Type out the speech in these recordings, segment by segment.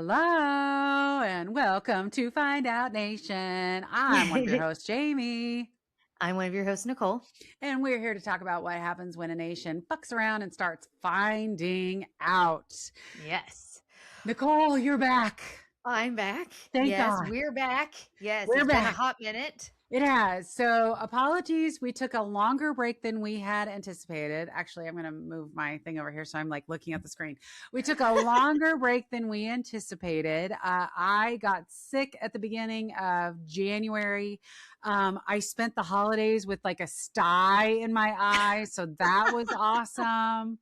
Hello and welcome to Find Out Nation. I'm one of your hosts, Jamie, I'm one of your hosts, Nicole. and we're here to talk about what happens when a nation fucks around and starts finding out. Yes. Nicole, you're back. I'm back. Thank Yes, God. we're back. Yes, We're it's been a back. hot minute. It has. So apologies. We took a longer break than we had anticipated. Actually, I'm going to move my thing over here. So I'm like looking at the screen. We took a longer break than we anticipated. I got sick at the beginning of January. I spent the holidays with like a sty in my eye. So that was awesome.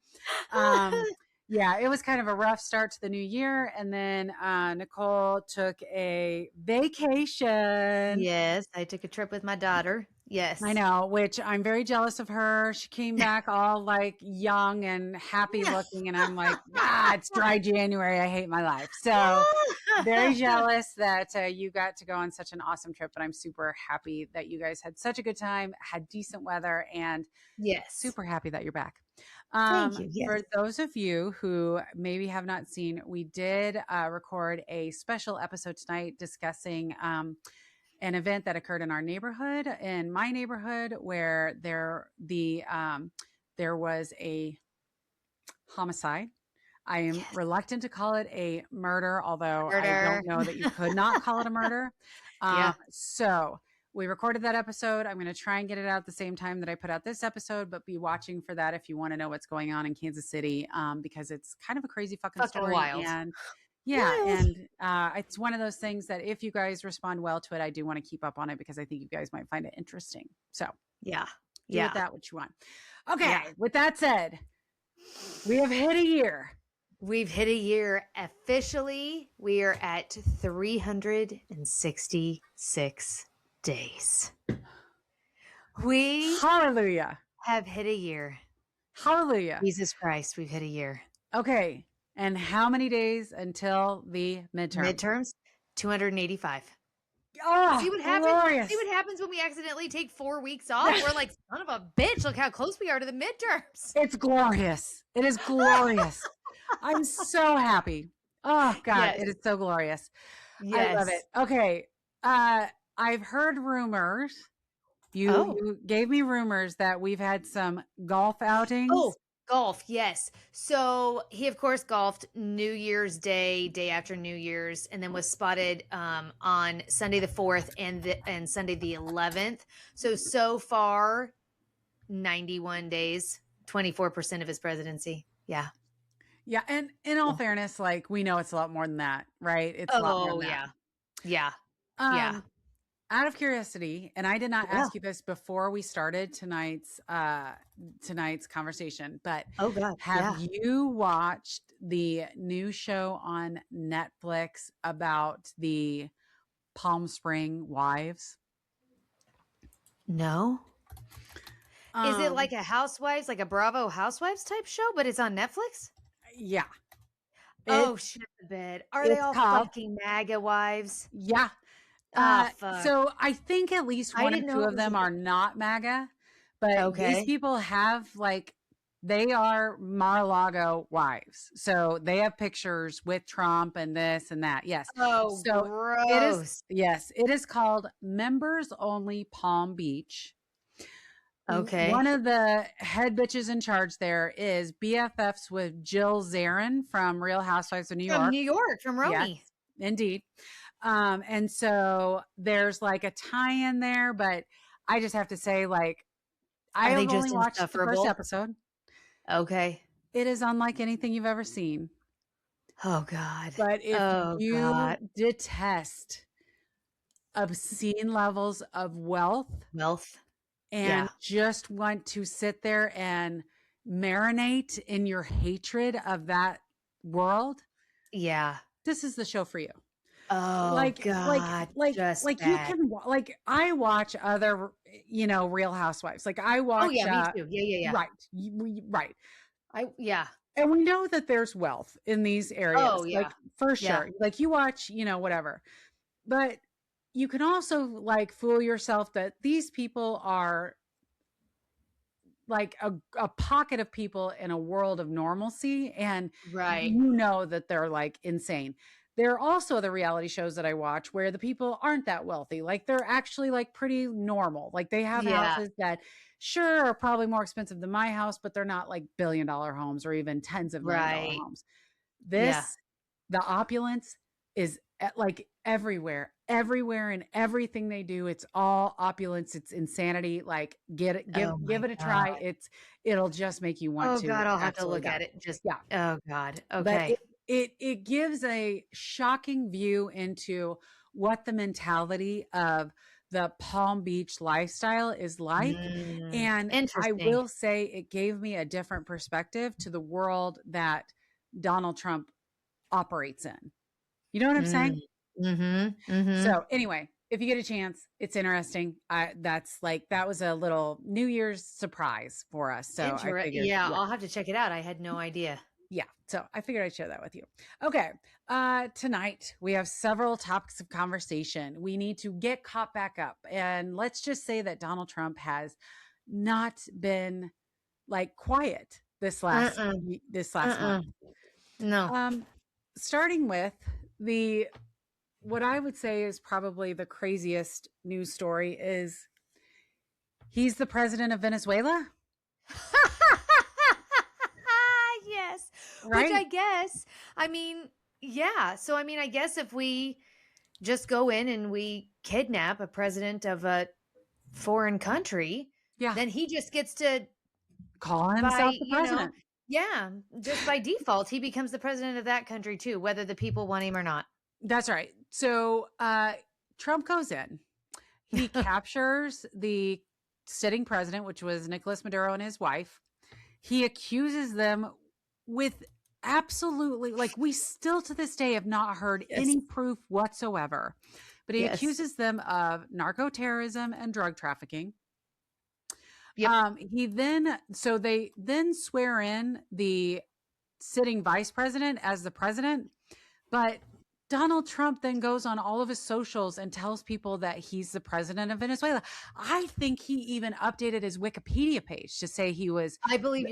Yeah, it was kind of a rough start to the new year. And then Nicole took a vacation. Yes, I took a trip with my daughter. Yes. I know, which I'm very jealous of her. She came back all like young and happy looking. And I'm like, it's dry January. I hate my life. So very jealous that you got to go on such an awesome trip. But I'm super happy that you guys had such a good time, had decent weather, and Yes. super happy that you're back. Thank you. Yes. For those of you who maybe have not seen, we did record a special episode tonight discussing an event that occurred in our neighborhood, in my neighborhood, where there was a homicide. I am reluctant to call it a murder, although I don't know that you could not call it a murder. So we recorded that episode. I'm going to try and get it out at the same time that I put out this episode, but be watching for that if you want to know what's going on in Kansas City, because it's kind of a crazy fucking story. Wild. And it's one of those things that if you guys respond well to it, I do want to keep up on it because I think you guys might find it interesting. So do with that what you want. Okay. With that said, we have hit a year. We've hit a year. Officially, we are at 366 days. We Hallelujah. have hit a year. Hallelujah. Jesus Christ, we've hit a year. Okay. And how many days until the midterms? Midterms, 285. Oh, see what happens. See what happens when we accidentally take 4 weeks off. We're like, son of a bitch, look how close we are to the midterms. It's glorious. It is glorious. I'm so happy. Oh God, It is so glorious. Yes. I love it. Okay. I've heard rumors. You gave me rumors that we've had some golf outings. Oh, golf. Yes. So he, of course, golfed New Year's Day, day after New Year's, and then was spotted on Sunday the 4th and Sunday the 11th. So far, 91 days, 24% of his presidency. Yeah. Yeah. And in all fairness, like we know it's a lot more than that, right? It's a lot more than that. Yeah. Out of curiosity, and I did not ask you this before we started tonight's conversation, but have you watched the new show on Netflix about the Palm Spring wives? No. Is it like a Housewives, like a Bravo Housewives type show, but it's on Netflix? Yeah. Shit the bed. Are they all fucking MAGA wives? Yeah. So I think at least one or two of them are not MAGA, but these people have they are Mar-a-Lago wives. So they have pictures with Trump and this and that. Yes. Oh, so gross. It is called Members Only Palm Beach. Okay. One of the head bitches in charge there is BFFs with Jill Zarin from Real Housewives of New York. From New York, from Rome. Yes, indeed. And so there's like a tie in there, but I just have to say, like, I have only watched the first episode. Okay. It is unlike anything you've ever seen. Oh God. But if you detest obscene levels of wealth and just want to sit there and marinate in your hatred of that world, this is the show for you. Oh God! You can I watch other, Real Housewives. Like I watch. Oh yeah, me too. Yeah. Right, right. And we know that there's wealth in these areas. Oh yeah, like for sure. Like you watch, whatever. But you can also like fool yourself that these people are like a pocket of people in a world of normalcy, and that they're like insane. there are also the reality shows that I watch where the people aren't that wealthy. Like they're actually like pretty normal. Like they have Yeah. houses that sure are probably more expensive than my house, but they're not like $1 billion homes or even tens of $1 million Right. homes. Yeah. This, the opulence is like everywhere in everything they do. It's all opulence. It's insanity. Like get it, Oh give my it a God. try. It'll just make you want Oh to God, I'll have to absolutely look go. at it. Just, Yeah. oh God. But Okay. it gives a shocking view into what the mentality of the Palm Beach lifestyle is like. And I Interesting. will say it gave me a different perspective to the world that Donald Trump operates in. You know what I'm saying? Mm. Mm-hmm. Mm-hmm. So anyway, if you get a chance, it's interesting. That was a little New Year's surprise for us. So I figured, Yeah, yeah, I'll have to check it out. I had no idea. yeah. So I figured I'd share that with you. Okay. Tonight we have several topics of conversation. We need to get caught back up. And let's just say that Donald Trump has not been like quiet Uh-uh. this last Uh-uh. month. No. Um, Starting with the what I would say is probably the craziest news story is he's the president of Venezuela, Yes. Which right? I guess, I mean, yeah. So, I mean, I guess if we just go in and we kidnap a president of a foreign country, Yeah. then he just gets to, Calling by, himself the president. yeah, just by default, he becomes the president of that country too, whether the people want him or not. That's right. So Trump goes in. He captures the sitting president, which was Nicolas Maduro and his wife. He accuses them with absolutely, like, we still to this day have not heard Yes. any proof whatsoever, but he Yes. accuses them of narco terrorism and drug trafficking. Yep. They then swear in the sitting vice president as the president, but Donald Trump then goes on all of his socials and tells people that he's the president of Venezuela. I think he even updated his Wikipedia page to say he was I believe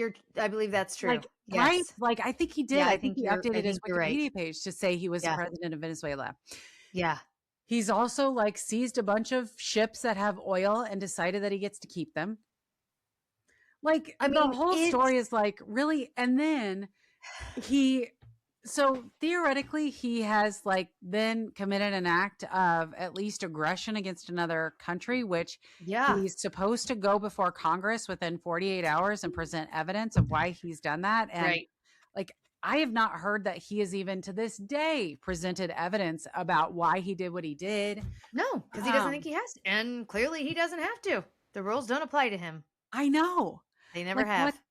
that's true. like, right? Yes. Like, I think he did. Yeah, I think he I updated his think you're right. Wikipedia page to say he was the Yeah. president of Venezuela. Yeah. He's also like seized a bunch of ships that have oil and decided that he gets to keep them. Like I the mean, whole it's story is like really, and then he so theoretically he has like then committed an act of at least aggression against another country, which yeah. he's supposed to go before Congress within 48 hours and present evidence of why he's done that. And Right. like I have not heard that he has even to this day presented evidence about why he did what he did. No, because he doesn't think he has to. And clearly he doesn't have to. The rules don't apply to him. I know. They never Like have.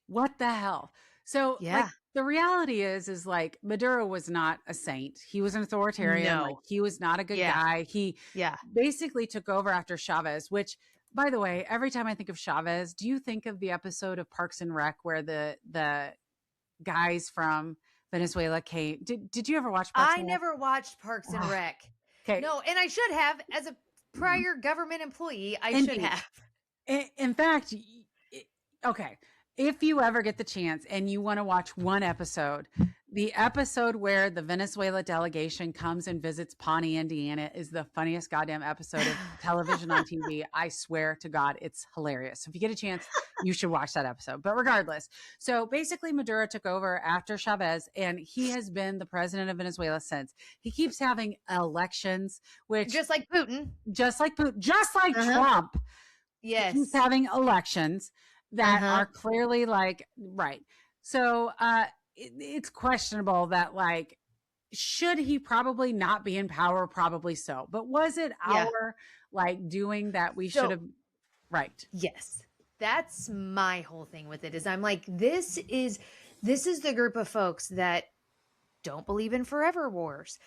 what the hell? So like Yeah. the reality is like Maduro was not a saint. He was an authoritarian. Like No. he was not a good Yeah. guy. He Yeah. basically took over after Chavez, which by the way, every time I think of Chavez, do you think of the episode of Parks and Rec where the guys from Venezuela came? Did you ever watch Parks I and Rec? never watched Parks and Rec. Okay. No, and I should have. As a prior government employee, I should Indeed. have. In fact, okay, if you ever get the chance and you want to watch one episode, the episode where the Venezuela delegation comes and visits Pawnee, Indiana is the funniest goddamn episode of television on TV. I swear to God, it's hilarious. So if you get a chance, you should watch that episode. But regardless, so basically Maduro took over after Chavez and he has been the president of Venezuela since. He keeps having elections, which Just like Putin. just like Trump, Yes. he's having elections that Uh-huh. are clearly like right. So it's questionable that like should he probably not be in power? Probably so. But was it Yeah. our like doing that we So- should have right? Yes. That's my whole thing with it is I'm like, this is the group of folks that don't believe in forever wars.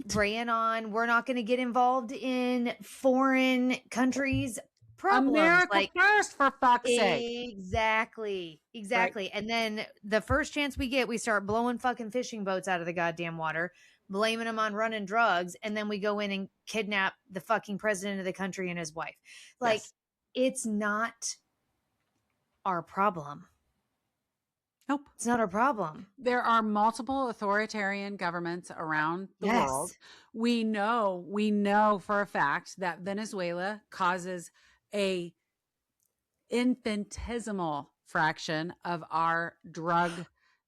Preying on we're not going to get involved in foreign countries' problems. America Like first, for fuck's sake. exactly. Exactly. And then the first chance we get, we start blowing fucking fishing boats out of the goddamn water, blaming them on running drugs, and then we go in and kidnap the fucking president of the country and his wife. Like Yes. it's not our problem. Nope. It's not our problem. There are multiple authoritarian governments around the world. Yes. We know for a fact that Venezuela causes a infinitesimal fraction of our drug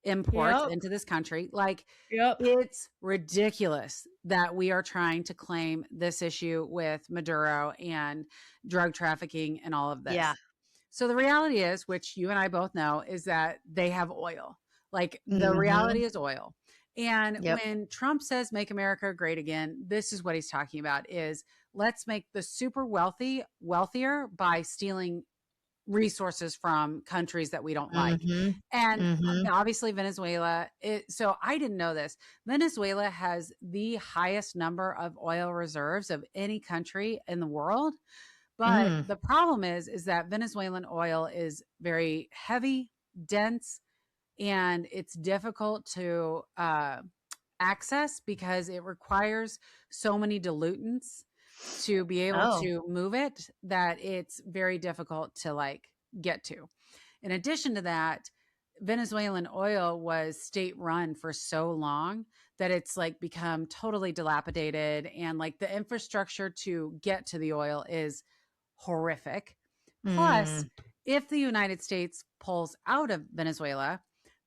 imports Yep. into this country. Like, Yep. it's ridiculous that we are trying to claim this issue with Maduro and drug trafficking and all of this. Yeah. So the reality is, which you and I both know, is that they have oil. Like, the Mm-hmm. reality is oil. And Yep. when Trump says make America great again, this is what he's talking about: is let's make the super wealthy wealthier by stealing resources from countries that we don't like. Mm-hmm. And Mm-hmm. obviously Venezuela, so I didn't know this. Venezuela has the highest number of oil reserves of any country in the world. But the problem is that Venezuelan oil is very heavy, dense, and it's difficult to access because it requires so many diluents to be able Oh. to move it that it's very difficult to like get to. In addition to that, Venezuelan oil was state run for so long that it's like become totally dilapidated, and like the infrastructure to get to the oil is horrific. Plus, if the United States pulls out of Venezuela,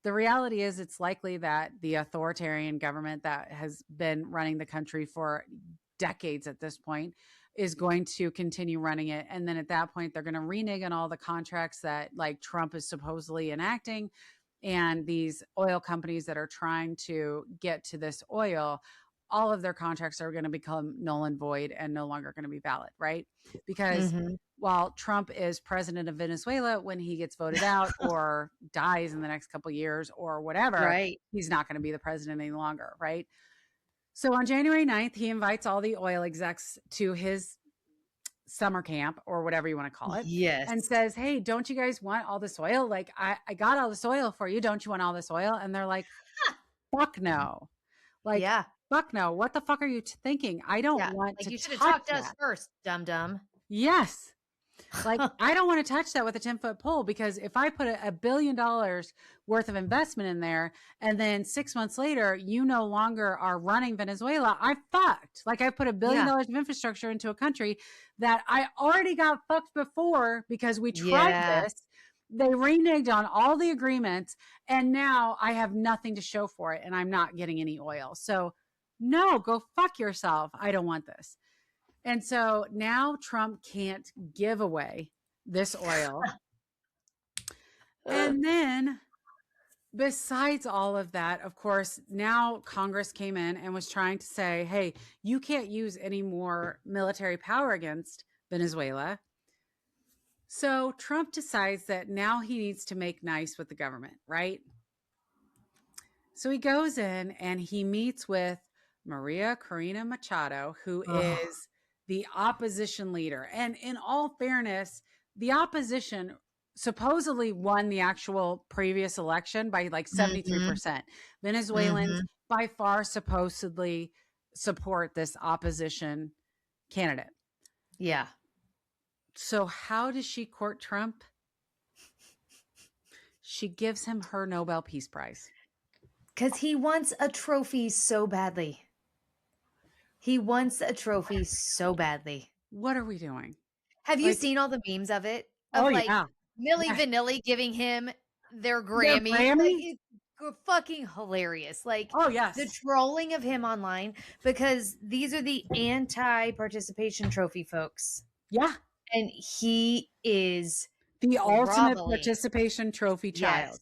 the reality is it's likely that the authoritarian government that has been running the country for decades at this point is going to continue running it. And then at that point, they're going to renege on all the contracts that like Trump is supposedly enacting. And these oil companies that are trying to get to this oil, all of their contracts are going to become null and void and no longer going to be valid, right? Because while Trump is president of Venezuela, when he gets voted out or dies in the next couple of years or whatever, Right. he's not going to be the president any longer, right? So on January 9th, he invites all the oil execs to his summer camp or whatever you want to call it. Yes. And says, hey, don't you guys want all this oil? Like, I got all this oil for you. Don't you want all this oil? And they're like, fuck no. Like, yeah. fuck no. What the fuck are you thinking? I don't want Like, to you should have touch talked to us that. first, dum-dum. Yes. Like, I don't want to touch that with a 10-foot pole, because if I put $1 billion worth of investment in there and then 6 months later, you no longer are running Venezuela, I fucked. Like, I put $1 billion of infrastructure into a country that I already got fucked before because we tried this. They reneged on all the agreements, and now I have nothing to show for it, and I'm not getting any oil. So no, go fuck yourself. I don't want this. And so now Trump can't give away this oil. And then besides all of that, of course, now Congress came in and was trying to say, hey, you can't use any more military power against Venezuela. So Trump decides that now he needs to make nice with the government, right? So he goes in and he meets with Maria Corina Machado, who is the opposition leader. And in all fairness, the opposition supposedly won the actual previous election by like 73%. Venezuelans by far supposedly support this opposition candidate. Yeah. So how does she court Trump? She gives him her Nobel Peace Prize. Because he wants a trophy so badly. He wants a trophy so badly. What are we doing? Have you seen all the memes of it? Of Milli Vanilli giving him their Grammy. Like, it's fucking hilarious. Like, the trolling of him online, because these are the anti-participation trophy folks. Yeah. And he is the ultimate participation trophy child.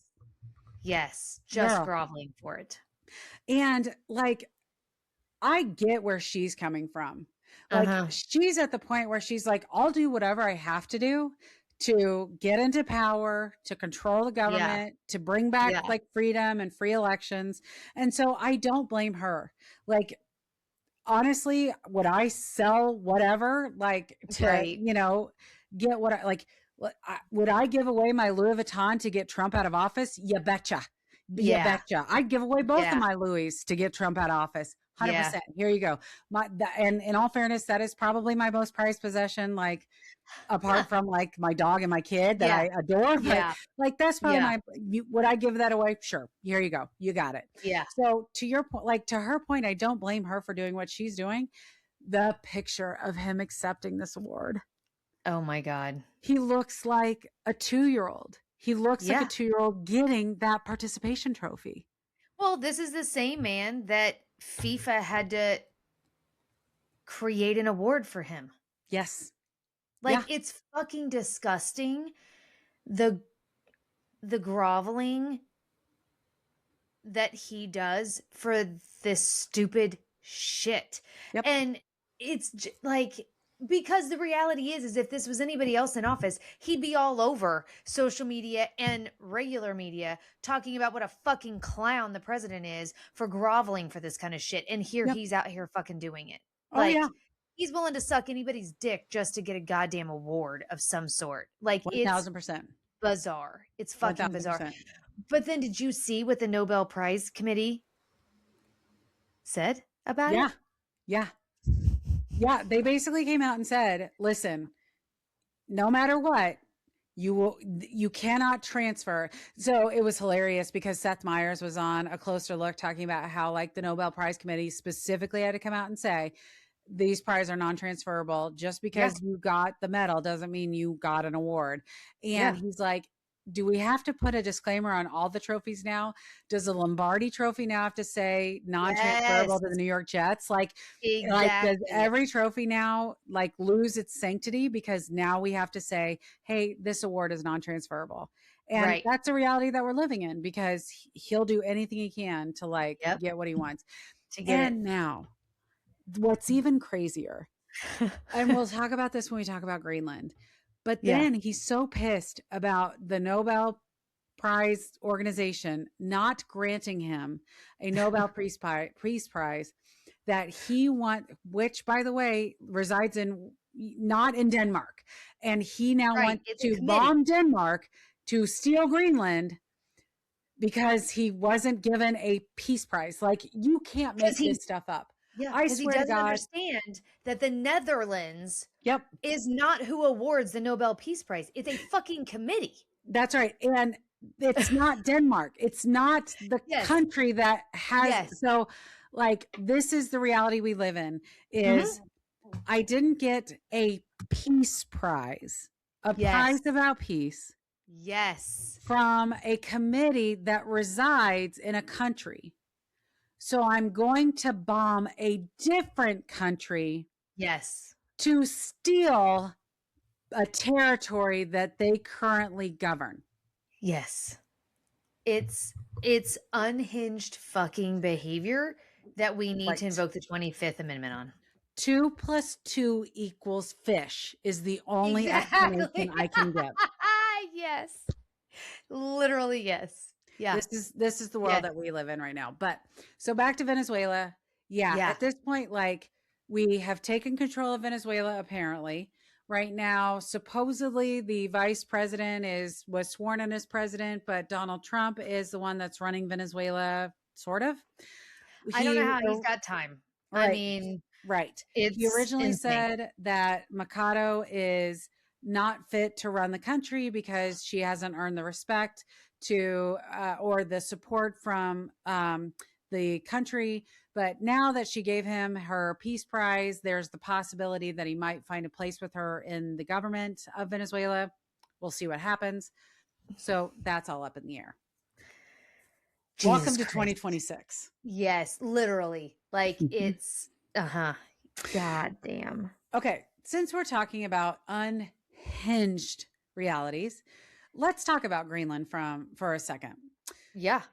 Yes. Just groveling for it. And like, I get where she's coming from. Like, she's at the point where she's like, I'll do whatever I have to do to get into power, to control the government, to bring back like freedom and free elections. And so I don't blame her. Like, honestly, would I sell whatever, like, to, you know, get what I like? Would I give away my Louis Vuitton to get Trump out of office? You betcha. You betcha. I'd give away both of Yeah. my Louis to get Trump out of office. Yeah. 100%. Here you go. And in all fairness, that is probably my most prized possession. Like, apart from like my dog and my kid that Yeah. I adore, but Yeah. like that's probably Yeah. would I give that away? Sure. Here you go. You got it. Yeah. So to your point, like to her point, I don't blame her for doing what she's doing. The picture of him accepting this award. Oh my God. He looks like a 2-year-old. He looks like a Yeah. 2-year-old getting that participation trophy. Well, this is the same man that FIFA had to create an award for him. Yes. Like, Yeah. it's fucking disgusting. The groveling that he does for this stupid shit. Yep. And it's like, because the reality is if this was anybody else in office, he'd be all over social media and regular media talking about what a fucking clown the president is for groveling for this kind of shit. And here Yep. he's out here fucking doing it. Oh, Like, yeah. he's willing to suck anybody's dick just to get a goddamn award of some sort. Like, it's 1000%. bizarre. It's fucking 1000%. bizarre. But then did you see what the Nobel Prize Committee said about it? Yeah. Yeah. They basically came out and said, listen, no matter what, you cannot transfer. So it was hilarious because Seth Meyers was on A Closer Look talking about how like the Nobel Prize Committee specifically had to come out and say, these prizes are non-transferable. Just because you got the medal doesn't mean you got an award. And he's like, do we have to put a disclaimer on all the trophies now? Does the Lombardi trophy now have to say non-transferable to the New York Jets? Like does every trophy now like lose its sanctity because now we have to say, hey, this award is non-transferable. And that's a reality that we're living in because he'll do anything he can to like get what he wants. Now, what's even crazier, and we'll talk about this when we talk about Greenland, but then he's so pissed about the Nobel Prize organization not granting him a Nobel Peace Prize that he which by the way resides not in Denmark, and he now wants to bomb Denmark to steal Greenland because he wasn't given a peace prize. Like, you can't make this stuff up. Yeah, I because he swear to doesn't God. understand that the Netherlands Yep. is not who awards the Nobel Peace Prize. It's a fucking committee. That's right. And it's not Denmark. It's not the country that has. So like, this is the reality we live in is I didn't get a peace prize, a prize about peace. Yes. From a committee that resides in a country. So I'm going to bomb a different country. Yes. To steal a territory that they currently govern. Yes. It's unhinged fucking behavior that we need to invoke the 25th Amendment on. 2 + 2 = fish is the only explanation I can give. Yes. Literally, yes. Yeah. This is the world that we live in right now. But so back to Venezuela. At this point, like, we have taken control of Venezuela, apparently. Right now, supposedly the vice president was sworn in as president, but Donald Trump is the one that's running Venezuela, sort of. I don't know how he's got time. Right. I mean, he originally said that Mikado is not fit to run the country because she hasn't earned the respect to or the support from the country. But now that she gave him her peace prize, there's the possibility that he might find a place with her in the government of Venezuela. We'll see what happens. So that's all up in the air. Welcome to 2026. Yes, literally. Like, it's God damn. Okay, since we're talking about unhinged realities, let's talk about Greenland for a second. Yeah.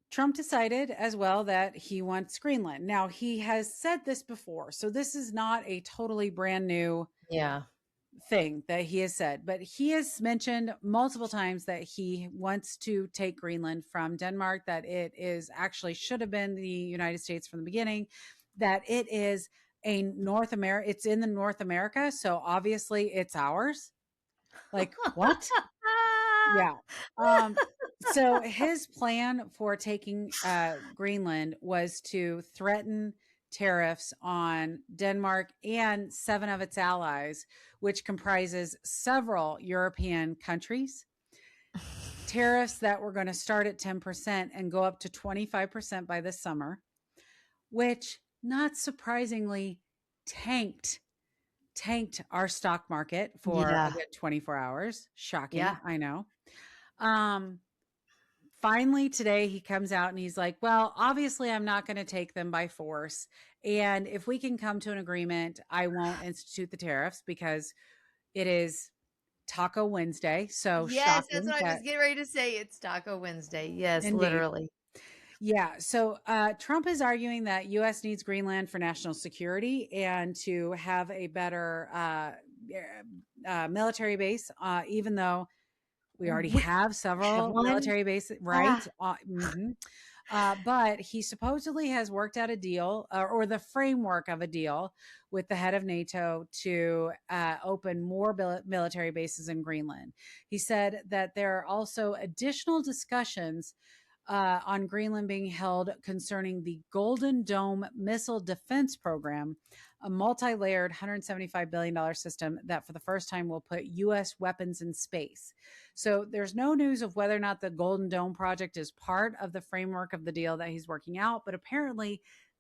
Trump decided as well that he wants Greenland. Now, he has said this before, so this is not a totally brand new thing that he has said, but he has mentioned multiple times that he wants to take Greenland from Denmark, that it is actually should have been the United States from the beginning, that it is it's in the North America, so obviously it's ours. Like, what? Yeah. Um, so his plan for taking Greenland was to threaten tariffs on Denmark and seven of its allies, which comprises several European countries. Tariffs that were going to start at 10% and go up to 25% by this summer, which not surprisingly tanked our stock market for a Yeah. good 24 hours. Shocking, Yeah. I know. Um, Finally, today he comes out and he's like, well, obviously, I'm not going to take them by force. And if we can come to an agreement, I won't institute the tariffs because it is Taco Wednesday. So Yes, that's shocking what I was that getting ready to say. It's Taco Wednesday. Yes, indeed. literally. Yeah. So Trump is arguing that U.S. needs Greenland for national security and to have a better military base, even though we already We have have several one. military bases, right? Ah, But he supposedly has worked out a deal or the framework of a deal with the head of NATO to open more military bases in Greenland. He said that there are also additional discussions on Greenland being held concerning the Golden Dome missile defense program, a multi layered $175 billion system that for the first time will put U.S. weapons in space. So there's no news of whether or not the Golden Dome project is part of the framework of the deal that he's working out, but apparently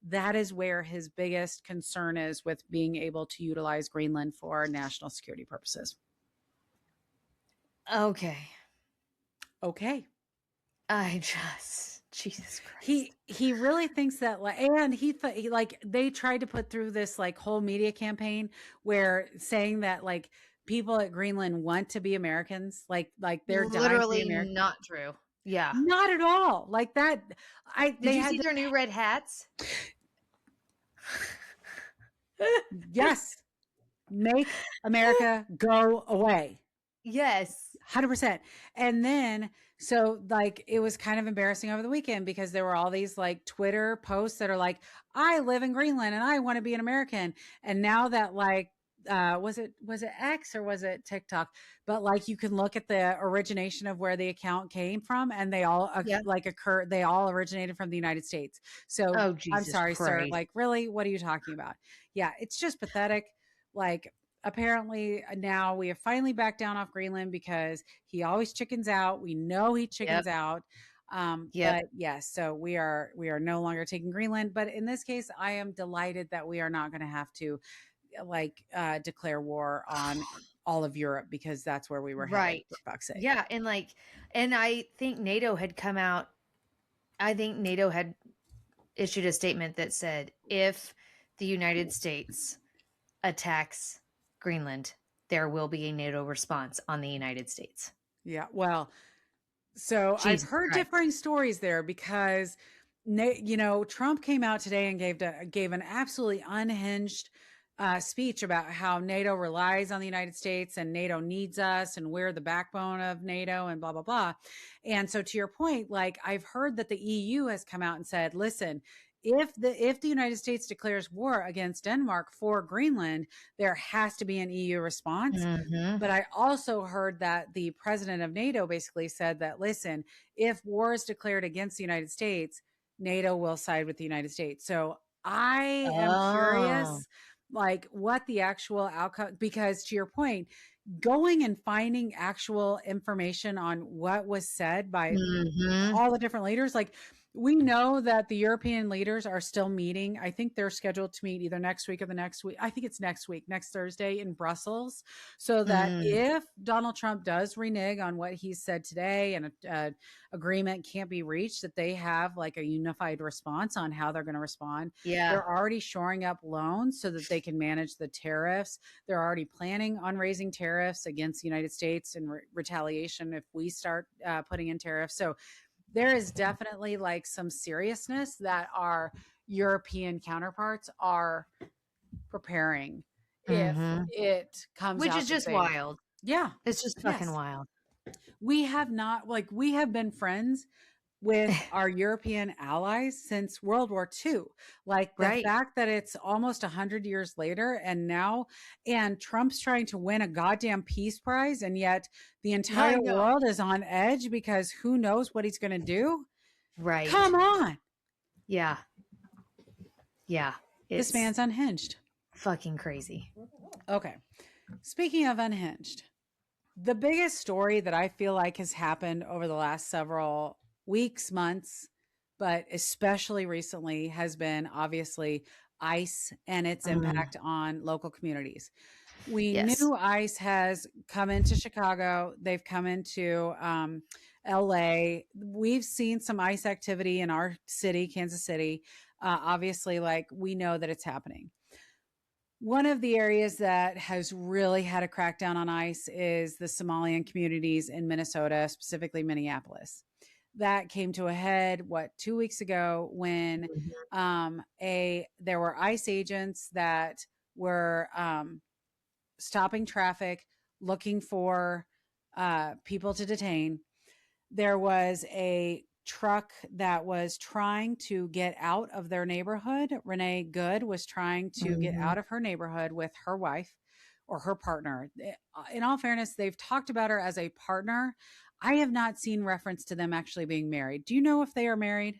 that is where his biggest concern is with being able to utilize Greenland for national security purposes. okay. Okay. I just Jesus Christ. He really thinks that like, and he like they tried to put through this like whole media campaign where saying that like people at Greenland want to be Americans, like they're dying to be Literally American. not true. Yeah. Not at all. Like that. Did They you see had their new red hats? yes, make America go away. Yes. 100%. And then, so like, it was kind of embarrassing over the weekend because there were all these like Twitter posts that are like, I live in Greenland and I want to be an American. And now that like, was it X or was it TikTok? But like you can look at the origination of where the account came from, and they all Yeah. they all originated from the United States. So Oh, I'm Jesus sorry, sir. Christ. Like, really, what are you talking about? Yeah, it's just pathetic. Like, apparently now we have finally backed down off Greenland because he always chickens out. We know he Yep. chickens out. Yep. But yes, so we are no longer taking Greenland. But in this case, I am delighted that we are not going to have to like declare war on all of Europe because that's where we were headed, Right. for fuck's sake. Yeah. And I think NATO had come out, I think NATO had issued a statement that said if the United States attacks Greenland, there will be a NATO response on the United States. Yeah. Well, so I've Jesus heard Christ. differing stories there because Trump came out today and gave an absolutely unhinged speech about how NATO relies on the United States and NATO needs us and we're the backbone of NATO and blah blah blah. And so to your point, like I've heard that the EU has come out and said, listen, if the United States declares war against Denmark for Greenland, there has to be an EU response. Mm-hmm. But I also heard that the president of NATO basically said that, listen, if war is declared against the United States, NATO will side with the United States. So I am Oh. curious, like, what the actual outcome, because to your point, going and finding actual information on what was said by Mm-hmm. all the different leaders, like, we know that the European leaders are still meeting. I think they're scheduled to meet either next week or the next week. I think it's next week, next Thursday in Brussels. So that Mm. if Donald Trump does renege on what he said today and a agreement can't be reached, that they have like a unified response on how they're going to respond. Yeah. They're already shoring up loans so that they can manage the tariffs. They're already planning on raising tariffs against the United States in retaliation if we start putting in tariffs. So there is definitely like some seriousness that our European counterparts are preparing if Mm-hmm. it comes Which out is that just they, wild. yeah, It's just fucking yes, wild. we have not, like, we have been friends with our European allies since World War II. Like the Right. fact that it's almost 100 years later and Trump's trying to win a goddamn peace prize, and yet the I entire know. world is on edge because who knows what he's going to do? Right. Come on. Yeah. Yeah. This It's man's unhinged. fucking crazy. Okay. Speaking of unhinged, the biggest story that I feel like has happened over the last several weeks, months, but especially recently has been obviously ICE and its impact on local communities. We Yes. knew ICE has come into Chicago. They've come into LA. We've seen some ICE activity in our city, Kansas City. Obviously, like we know that it's happening. One of the areas that has really had a crackdown on ICE is the Somalian communities in Minnesota, specifically Minneapolis. That came to a head, 2 weeks ago, when there were ICE agents that were stopping traffic, looking for people to detain. There was a truck that was trying to get out of their neighborhood. Renee Good was trying to get out of her neighborhood with her wife or her partner. In all fairness, they've talked about her as a partner. I have not seen reference to them actually being married. Do you know if they are married?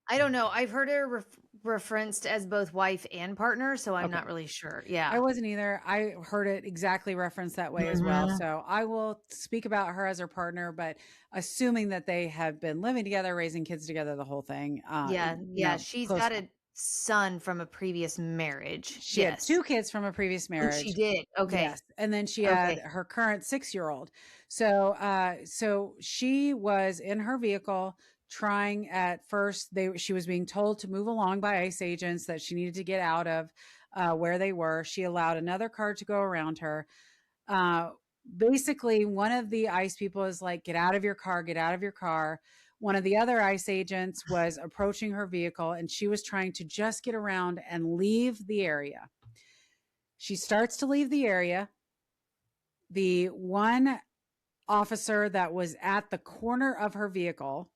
I don't know. I've heard her referenced as both wife and partner, so I'm Okay. not really sure. Yeah. I wasn't either. I heard it exactly referenced that way as well. So I will speak about her as her partner, but assuming that they have been living together, raising kids together, the whole thing. Yeah. Yeah. She's Close. got a son from a previous marriage. She had Yes. 2 kids from a previous Oh, she marriage. did. Okay. Yes, and then she had Okay. her current 6-year-old. So she was in her vehicle trying at first. She was being told to move along by ICE agents, that she needed to get out of where they were. She allowed another car to go around her. Basically, one of the ICE people is like, "Get out of your car! Get out of your car!" One of the other ICE agents was approaching her vehicle, and she was trying to just get around and leave the area. She starts to leave the area. The one officer that was at the corner of her vehicle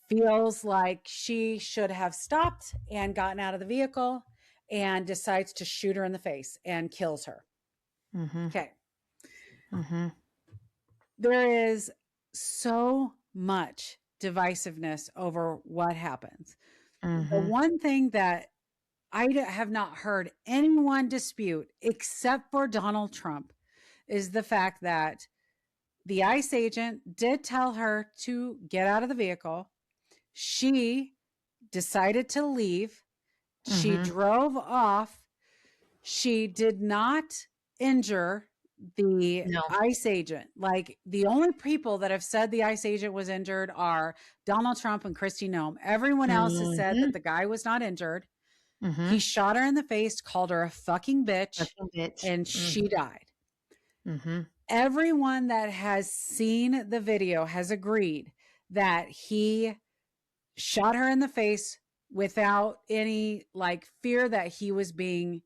feels like she should have stopped and gotten out of the vehicle, and decides to shoot her in the face and kills her. Okay. There is so much divisiveness over what happens. The one thing that I have not heard anyone dispute except for Donald Trump is the fact that the ICE agent did tell her to get out of the vehicle. She decided to leave. She drove off. She did not injure the ICE agent. Like, the only people that have said the ICE agent was injured are Donald Trump and Kristi Noem. Everyone else has said that the guy was not injured. He shot her in the face, called her a fucking bitch, and she died. Everyone that has seen the video has agreed that he shot her in the face without any fear that he was being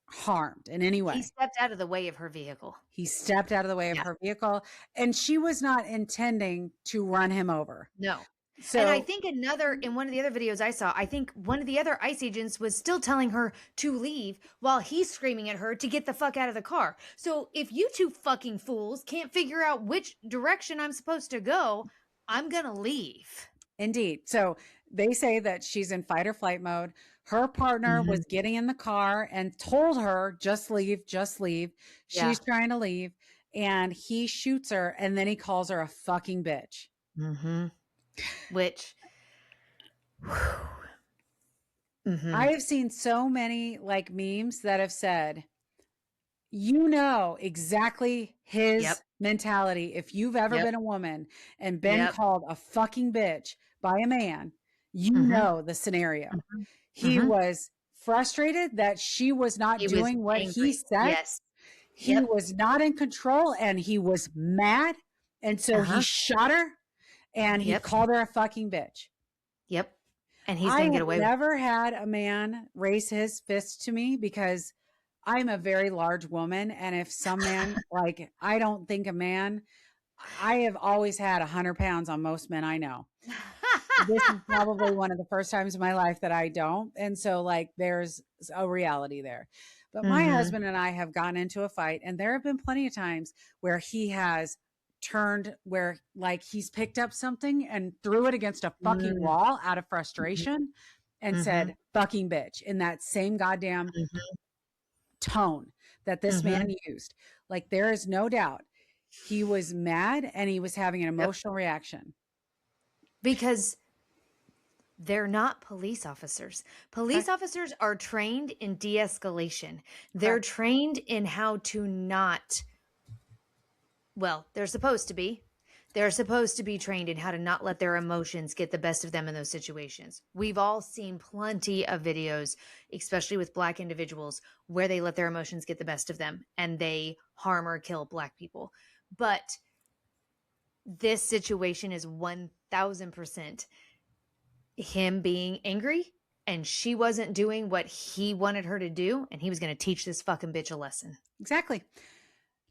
harmed in any way. He stepped out of the way of her vehicle. He stepped out of the way of her vehicle, and she was not intending to run him over. No. So, and I think in one of the other videos I saw, I think one of the other ICE agents was still telling her to leave while he's screaming at her to get the fuck out of the car. So if you two fucking fools can't figure out which direction I'm supposed to go, I'm going to leave. Indeed. So they say that she's in fight or flight mode. Her partner was getting in the car and told her, just leave, just leave. She's trying to leave. And he shoots her, and then he calls her a fucking bitch. Which I have seen so many memes that have said, exactly his mentality. If you've ever been a woman and been called a fucking bitch by a man, the scenario. He was frustrated that she was not doing what he said. Yes. He was not in control, and he was mad. And so he shot her, and he called her a fucking bitch. Yep. And he's going to get away with it. I have never had a man raise his fist to me because I'm a very large woman. And if some man, I don't think a man I have always had 100 pounds on most men I know. This is probably one of the first times in my life that I don't. And so, like, there's a reality there. But my Mm-hmm. husband and I have gotten into a fight, and there have been plenty of times where he has turned, where like he's picked up something and threw it against a fucking Mm-hmm. wall out of frustration and Mm-hmm. said, fucking bitch, in that same goddamn tone that this Mm-hmm. man used. Like, there is no doubt he was mad and he was having an Yep. emotional reaction. Because they're not police officers. Police Correct. officers are trained in de-escalation. They're Correct. trained in how to not, well, they're supposed to be. They're supposed to be trained in how to not let their emotions get the best of them in those situations. We've all seen plenty of videos, especially with Black individuals, where they let their emotions get the best of them and they harm or kill Black people. But this situation is 1000% him being angry, and she wasn't doing what he wanted her to do, and he was going to teach this fucking bitch a lesson, Exactly.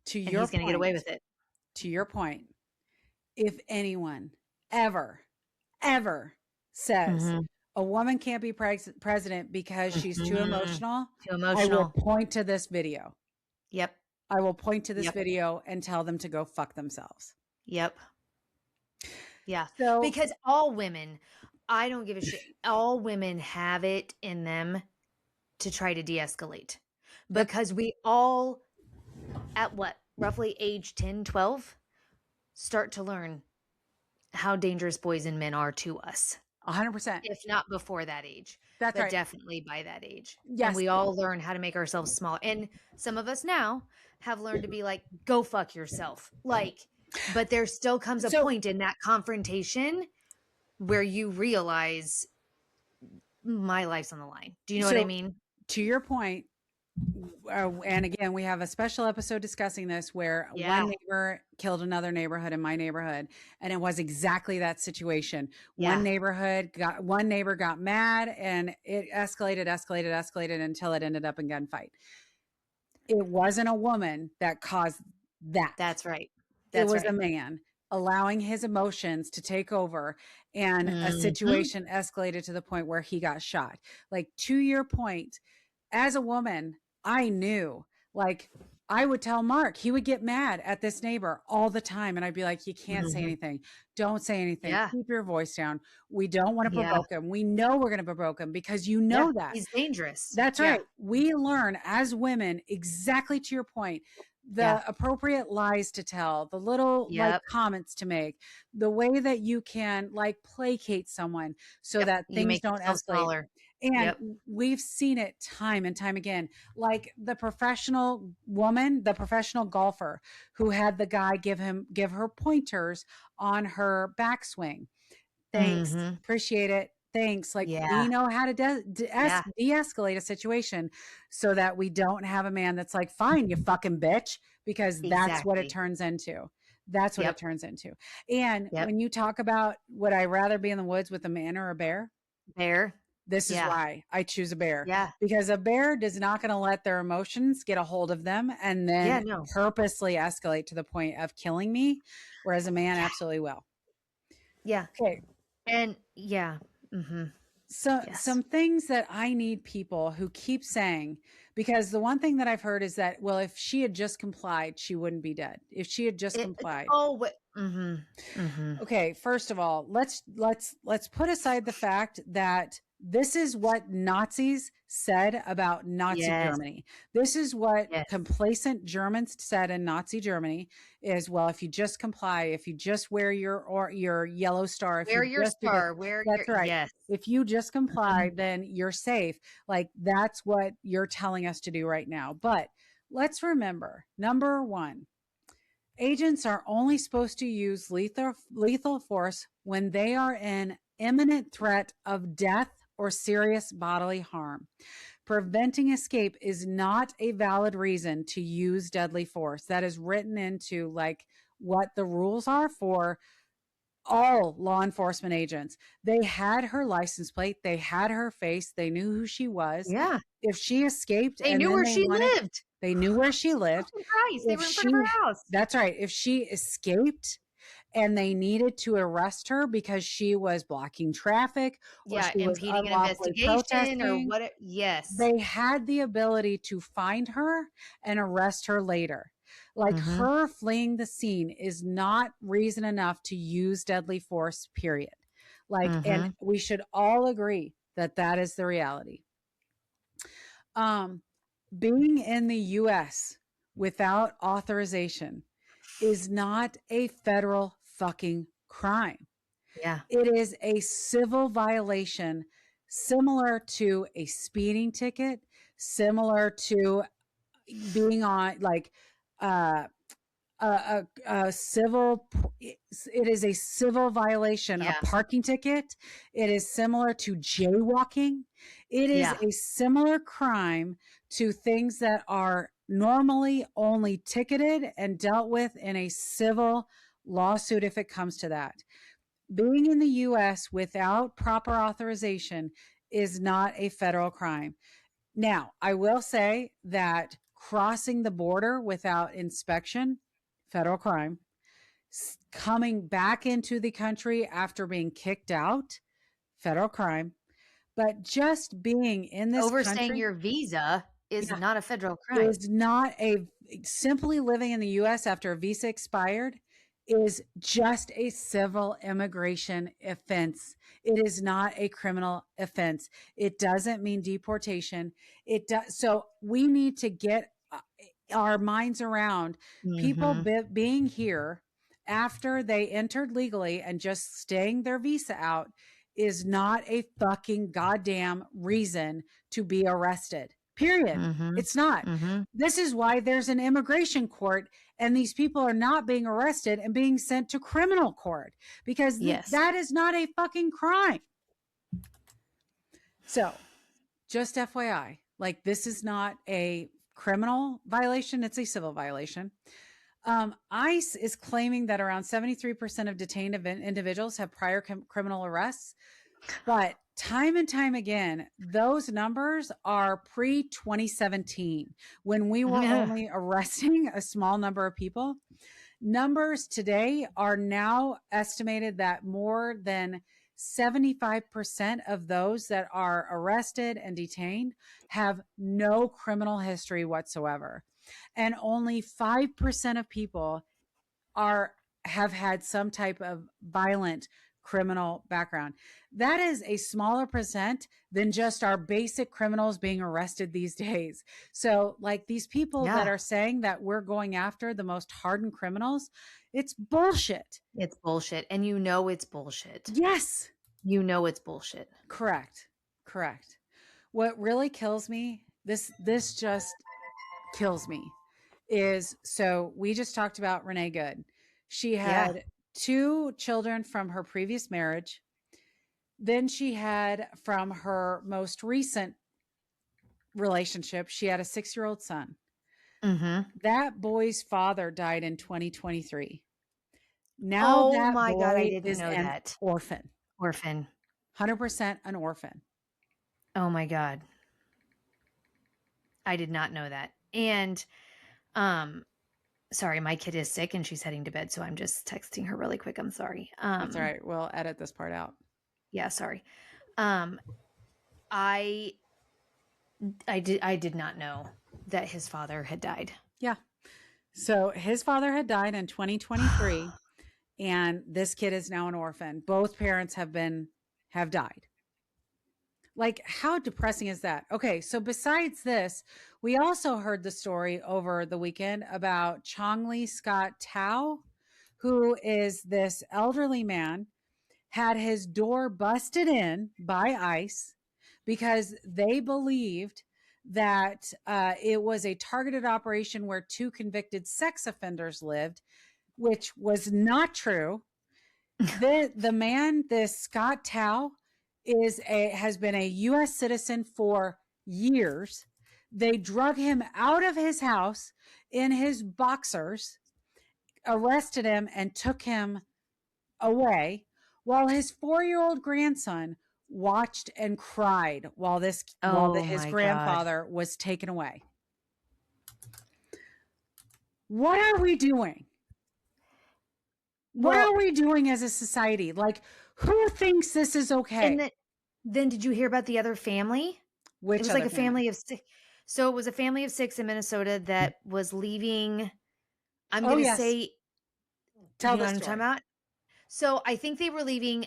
To and your he's going to get away point, with it. to your point, if anyone ever, ever says Mm-hmm. a woman can't be president because she's too Mm-hmm. emotional, Too I will emotional. point to this video. Yep. I will point to this Yep. video and tell them to go fuck themselves. Yep. Yeah. So, Because all women, I don't give a shit. All women have it in them to try to de-escalate, yep, because we all, at what, roughly age 10, 12, start to learn how dangerous boys and men are to us. 100%. If not before that age, That's but right. definitely by that age. And Yes. we all learn how to make ourselves small. And some of us now have learned to be like, go fuck yourself. Like, but there still comes a So, point in that confrontation where you realize my life's on the line. Do you know what I so mean? to your point, and again, we have a special episode discussing this where one Yeah. neighbor killed another neighborhood in my neighborhood, and it was exactly that situation. Yeah. One neighbor got mad, and it escalated until it ended up in gunfight. It wasn't a woman that caused that. That's right. It That's was a right. man allowing his emotions to take over, and a Mm-hmm. situation escalated to the point where he got shot. Like, to your point, as a woman, I knew, like, I would tell Mark, he would get mad at this neighbor all the time. And I'd be like, you can't say Mm-hmm. anything. Don't say anything. Yeah. Keep your voice down. We don't want to Yeah. provoke him. We know we're going to provoke him because you Yeah. know that. He's dangerous. That's Yeah. right. We learn as women, exactly to your point, Yeah. the appropriate lies to tell, the little like Yep. comments to make, the way that you can like placate someone so Yep. that You things make don't yourself escalate. smaller. And Yep. we've seen it time and time again. Like the professional woman, the professional golfer who had the guy give her pointers on her backswing. Thanks. Mm-hmm. Appreciate it. Thanks. Like, Yeah. we know how to Yeah. de-escalate a situation so that we don't have a man that's like, fine, you fucking bitch, because that's what it Exactly. turns into. That's what it Yep. turns into. And Yep. when you talk about, would I rather be in the woods with a man or a bear? Bear. This is Yeah. why I choose a bear, Yeah. because a bear is not going to let their emotions get a hold of them and Yeah. then No. purposely escalate to the point of killing me, whereas a man Yeah. absolutely will. Yeah. Okay. And yeah. Mm-hmm. So Yes. some things that I need people who keep saying, because the one thing that I've heard is that, well, if she had just complied, she wouldn't be dead. If she had just It's complied. oh what mm-hmm. Mm-hmm. Okay, first of all, let's put aside the fact that this is what Nazis said about Nazi Yes. Germany. This is what Yes. complacent Germans said in Nazi Germany is, well, if you just comply, if you just wear your yellow star, if Wear you your just do this, star. Wear your that's right. yes. If you just Mhm. comply, then you're safe. Like, that's what you're telling us to do right now. But let's remember, number one, agents are only supposed to use lethal force when they are in imminent threat of death or serious bodily harm. Preventing escape is not a valid reason to use deadly force. That is written into like what the rules are for all law enforcement agents. They had her license plate, they had her face, they knew who she was. Yeah. If she escaped They and knew then where they she wanted, lived. they knew where she lived. Oh, Christ, they If were in front of her she, house. that's right. If she escaped and they needed to arrest her because she was blocking traffic or Yeah, she was impeding an unlawfully investigation or protesting, what? Yes. they had the ability to find her and arrest her later. Like Mm-hmm. her fleeing the scene is not reason enough to use deadly force, period. Like, and Mm-hmm. we should all agree that that is the reality. Um, being in the US without authorization is not a federal fucking crime. Yeah. It is a civil violation similar to a speeding ticket, similar to being on like uh, a civil, it is a civil violation, a Yeah. parking ticket. It is similar to jaywalking. It is Yeah. a similar crime to things that are normally only ticketed and dealt with in a civil lawsuit if it comes to that. Being in the US without proper authorization is not a federal crime. Now, I will say that crossing the border without inspection, federal crime. Coming back into the country after being kicked out, federal crime. But just being in this Overstaying country, your visa is yeah, not a federal crime. is not a simply living in the US after a visa expired is just a civil immigration offense. It is not a criminal offense. It doesn't mean deportation. It does. So we need to get our minds around people Mm-hmm. being here after they entered legally and just staying their visa out is not a fucking goddamn reason to be arrested. Period. Mm-hmm. It's not. Mm-hmm. This is why there's an immigration court and these people are not being arrested and being sent to criminal court because Yes. that is not a fucking crime. So, just FYI, like this is not a criminal violation, it's a civil violation. ICE is claiming that around 73% of detained individuals have prior criminal arrests, but time and time again, those numbers are pre 2017 when we were only arresting a small number of people. Numbers today are now estimated that more than 75% of those that are arrested and detained have no criminal history whatsoever. And only 5% of people have had some type of violent criminal background. That is a smaller percent than just our basic criminals being arrested these days. So, like these people that Yeah. are saying that we're going after the most hardened criminals, it's bullshit. It's bullshit. And you know it's bullshit. Yes. You know it's bullshit. Correct. Correct. What really kills me, this just kills me, is so we just talked about Renee Good. She Yeah. had 2 children from her previous marriage. Then she had from her most recent relationship, she had a 6-year-old son. Mm-hmm. That boy's father died in 2023. Now Oh that my God, I boy didn't is know an that. orphan. Orphan. 100% an orphan. Oh my God. I did not know that. And um sorry, my kid is sick and she's heading to bed, so I'm just texting her really quick. I'm sorry. That's all right. We'll edit this part out. Yeah, sorry. Um I did not know that his father had died. Yeah. So his father had died in 2023 and this kid is now an orphan. Both parents have died. Like, how depressing is that? Okay, so besides this, we also heard the story over the weekend about Chongli Scott Tao, who is this elderly man, had his door busted in by ICE because they believed that it was a targeted operation where 2 convicted sex offenders lived, which was not true. The man, this Scott Tao, has been a U.S. citizen for years. They drug him out of his house in his boxers, arrested him, and took him away while his 4-year-old grandson watched and cried while Oh his my God. grandfather was taken away. What are we doing? What are we doing as a society? Like, who thinks this is okay? And then did you hear about the other family? Which It was other like a family of 6. So it was a family of 6 in Minnesota that was leaving. I'm Oh, going to yes. say, Tell you know the what I'm story. talking about? So I think they were leaving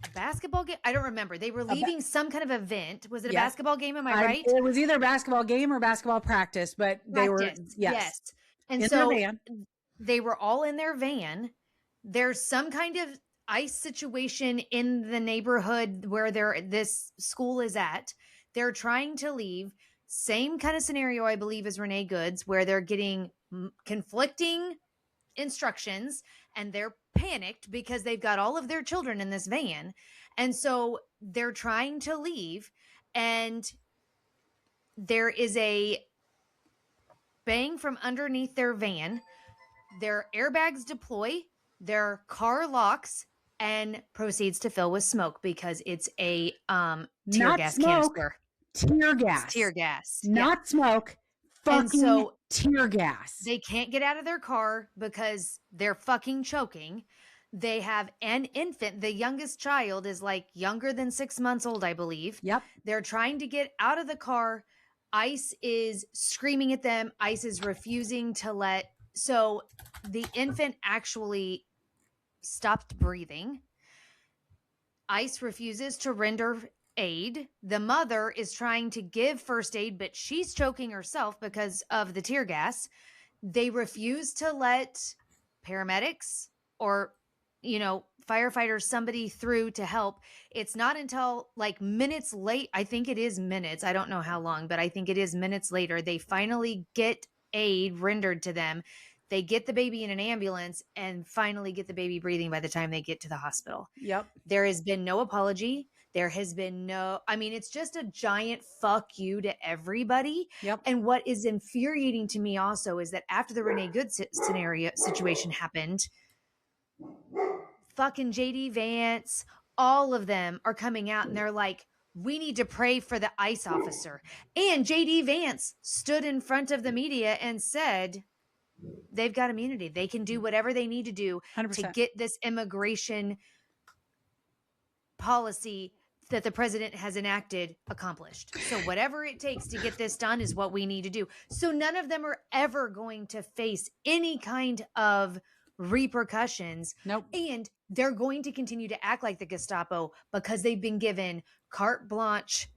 a basketball game. I don't remember. They were leaving some kind of event. Was it a Yep. basketball game? Am I right? It was either a basketball game or basketball practice, but they were, Practice. yes, And in their so van. they were all in their van. There's some kind of ice situation in the neighborhood where this school is at. They're trying to leave. Same kind of scenario, I believe, as Renee Goods, where they're getting conflicting instructions and they're panicked because they've got all of their children in this van. And so they're trying to leave, and there is a bang from underneath their van. Their airbags deploy, their car locks, and proceeds to fill with smoke because it's a tear gas canister. Tear gas. It's tear gas. Not smoke. Fucking tear gas. They can't get out of their car because they're fucking choking. They have an infant. The youngest child is like younger than 6 months old, I believe. Yep. They're trying to get out of the car. ICE is screaming at them. ICE is refusing to let. So the infant actually stopped breathing. ICE refuses to render aid. The mother is trying to give first aid, but she's choking herself because of the tear gas. They refuse to let paramedics or, firefighters, somebody through to help. It's not until like minutes late. I think it is minutes. I don't know how long, but I think it is minutes later. They finally get aid rendered to them. They get the baby in an ambulance and finally get the baby breathing by the time they get to the hospital. Yep. There has been no apology. There has been it's just a giant fuck you to everybody. Yep. And what is infuriating to me also is that after the Renee Good situation happened, fucking JD Vance, all of them are coming out and they're like, we need to pray for the ICE officer. And JD Vance stood in front of the media and said they've got immunity. They can do whatever they need to do 100%. to get this immigration policy that the president has enacted accomplished. So whatever it takes to get this done is what we need to do. So none of them are ever going to face any kind of repercussions. Nope. And they're going to continue to act like the Gestapo because they've been given carte blanche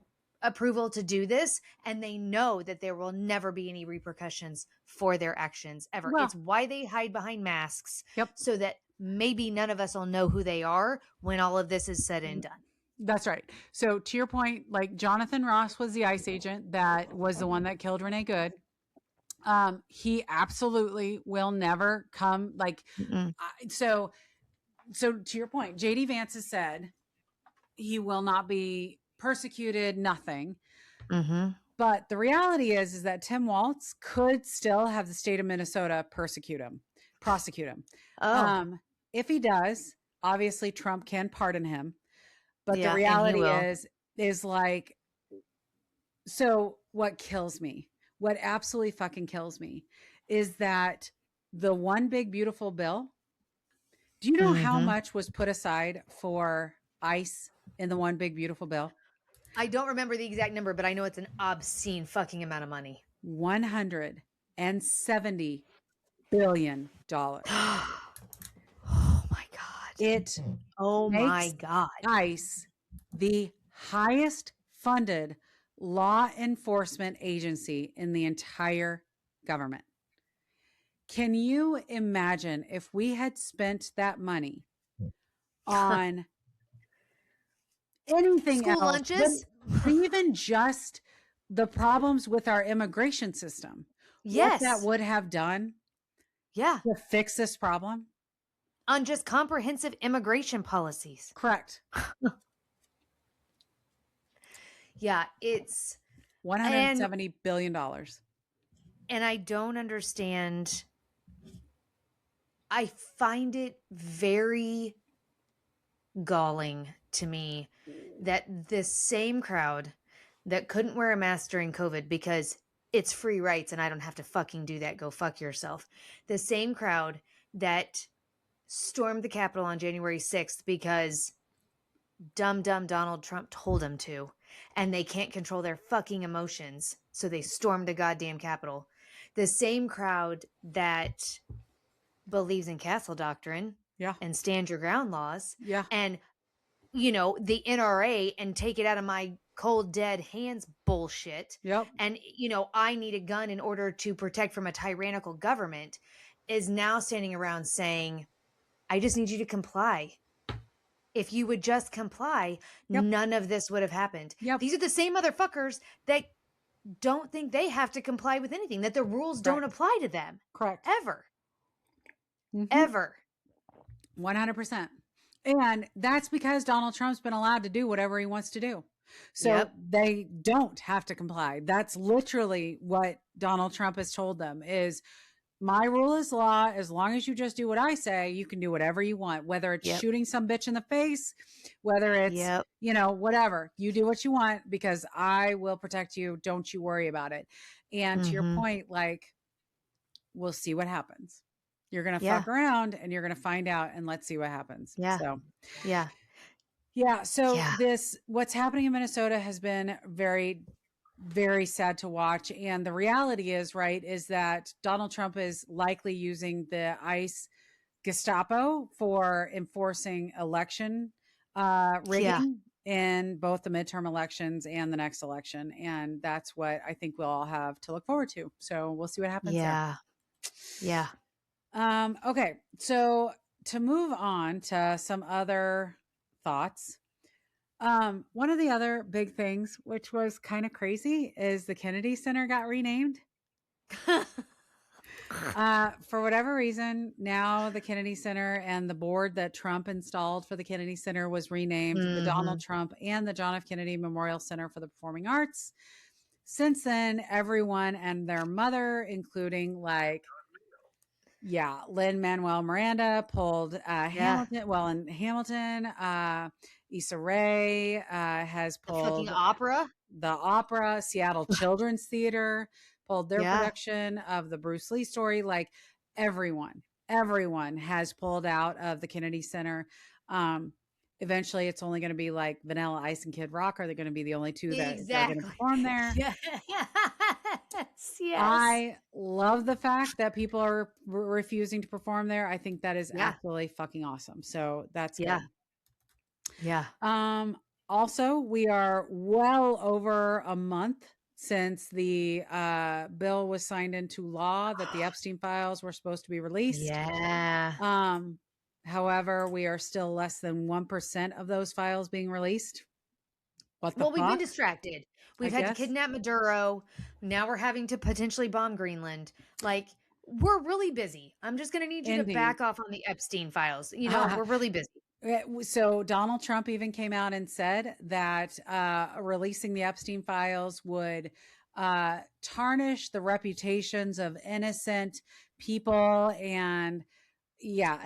approval to do this, and they know that there will never be any repercussions for their actions ever. Well, it's why they hide behind masks. Yep. So that maybe none of us will know who they are when all of this is said and done. That's right. So to your point, like Jonathan Ross was the ICE agent that was the one that killed Renee Good. He absolutely will never come so to your point, JD Vance has said he will not be persecuted, nothing. Mm-hmm. But the reality is that Tim Walz could still have the state of Minnesota prosecute him. Oh. If he does, obviously Trump can pardon him. But Yeah, the reality is like, so what kills me, what absolutely fucking kills me is that the one big beautiful bill, do you know how much was put aside for ICE in the one big beautiful bill? I don't remember the exact number, but I know it's an obscene fucking amount of money. $170 billion. Oh my God. Oh my God. ICE the highest funded law enforcement agency in the entire government. Can you imagine if we had spent that money on anything School else, lunches? even just the problems with our immigration system? Yes. What that would have done to fix this problem? On just comprehensive immigration policies. Correct. Yeah, it's $170 billion. And I don't understand. I find it very galling to me that this same crowd that couldn't wear a mask during COVID because it's free rights and I don't have to fucking do that. Go fuck yourself. The same crowd that stormed the Capitol on January 6th because dumb Donald Trump told them to, and they can't control their fucking emotions, so they stormed the goddamn Capitol. The same crowd that believes in castle doctrine and stand your ground laws and, you know, the NRA and take it out of my cold dead hands bullshit. And, you know, I need a gun in order to protect from a tyrannical government is now standing around saying, I just need you to comply. If you would just comply, none of this would have happened. These are the same motherfuckers that don't think they have to comply with anything, that the rules don't apply to them. Correct. Ever. Ever. 100%. And that's because Donald Trump's been allowed to do whatever he wants to do. So they don't have to comply. That's literally what Donald Trump has told them is, my rule is law. As long as you just do what I say, you can do whatever you want, whether it's shooting some bitch in the face, whether it's, you know, whatever. You do what you want because I will protect you. Don't you worry about it. And to your point, like, we'll see what happens. You're going to fuck around and you're going to find out, and let's see what happens. So, So this, what's happening in Minnesota has been very, very sad to watch. And the reality is, right, is that Donald Trump is likely using the ICE Gestapo for enforcing election rigging in both the midterm elections and the next election. And that's what I think we'll all have to look forward to. So we'll see what happens. Okay. So to move on to some other thoughts. One of the other big things, which was kind of crazy, is the Kennedy Center got renamed. For whatever reason, now the Kennedy Center and the board that Trump installed for the Kennedy Center was renamed the Donald Trump and the John F. Kennedy Memorial Center for the Performing Arts. Since then, everyone and their mother, including Lin-Manuel Miranda pulled Hamilton. Well, in Hamilton, Issa Rae has pulled the opera. Seattle Children's Theater pulled their production of the Bruce Lee story. Like everyone has pulled out of the Kennedy Center. Eventually, it's only going to be like Vanilla Ice and Kid Rock. Are they going to be the only two that are going to perform there? I love the fact that people are refusing to perform there. I think that is absolutely fucking awesome. So that's good. Also, we are well over a month since the bill was signed into law that the Epstein files were supposed to be released. However, we are still less than 1% of those files being released. We've been distracted. We've had to kidnap Maduro. Now we're having to potentially bomb Greenland. Like, we're really busy. I'm just going to need you to back off on the Epstein files. You know, we're really busy. So Donald Trump even came out and said that releasing the Epstein files would tarnish the reputations of innocent people. And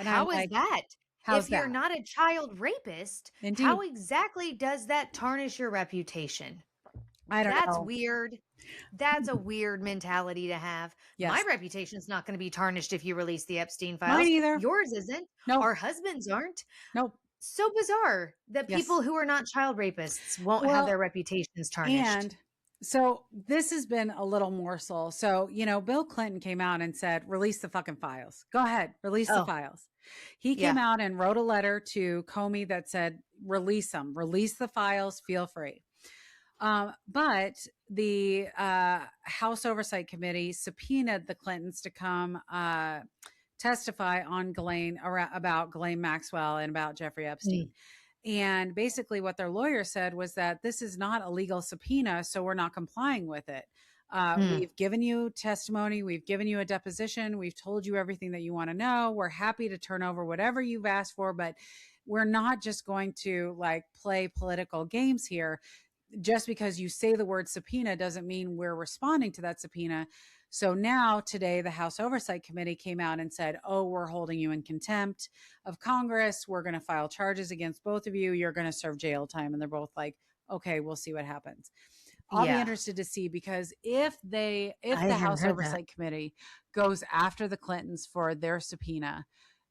how is that? If you're not a child rapist, how exactly does that tarnish your reputation? I don't know. That's weird. That's a weird mentality to have. My reputation is not going to be tarnished if you release the Epstein files. Mine either. Yours isn't. Nope. Our husbands aren't. Nope. So bizarre that people who are not child rapists won't have their reputations tarnished. And so this has been a little morsel. So, you know, Bill Clinton came out and said, release the fucking files. Go ahead. Release the files. He came out and wrote a letter to Comey that said, release them. Release the files. Feel free. But the House Oversight Committee subpoenaed the Clintons to come testify on about Ghislaine Maxwell and about Jeffrey Epstein. And basically what their lawyer said was that this is not a legal subpoena, so we're not complying with it. We've given you testimony. We've given you a deposition. We've told you everything that you want to know. We're happy to turn over whatever you've asked for, but we're not just going to play political games here. Just because you say the word subpoena doesn't mean we're responding to that subpoena. So now today, the House Oversight Committee came out and said, oh, we're holding you in contempt of Congress. We're going to file charges against both of you. You're going to serve jail time. And they're both like, okay, we'll see what happens. I'll be interested to see, because if the House Oversight Committee goes after the Clintons for their subpoena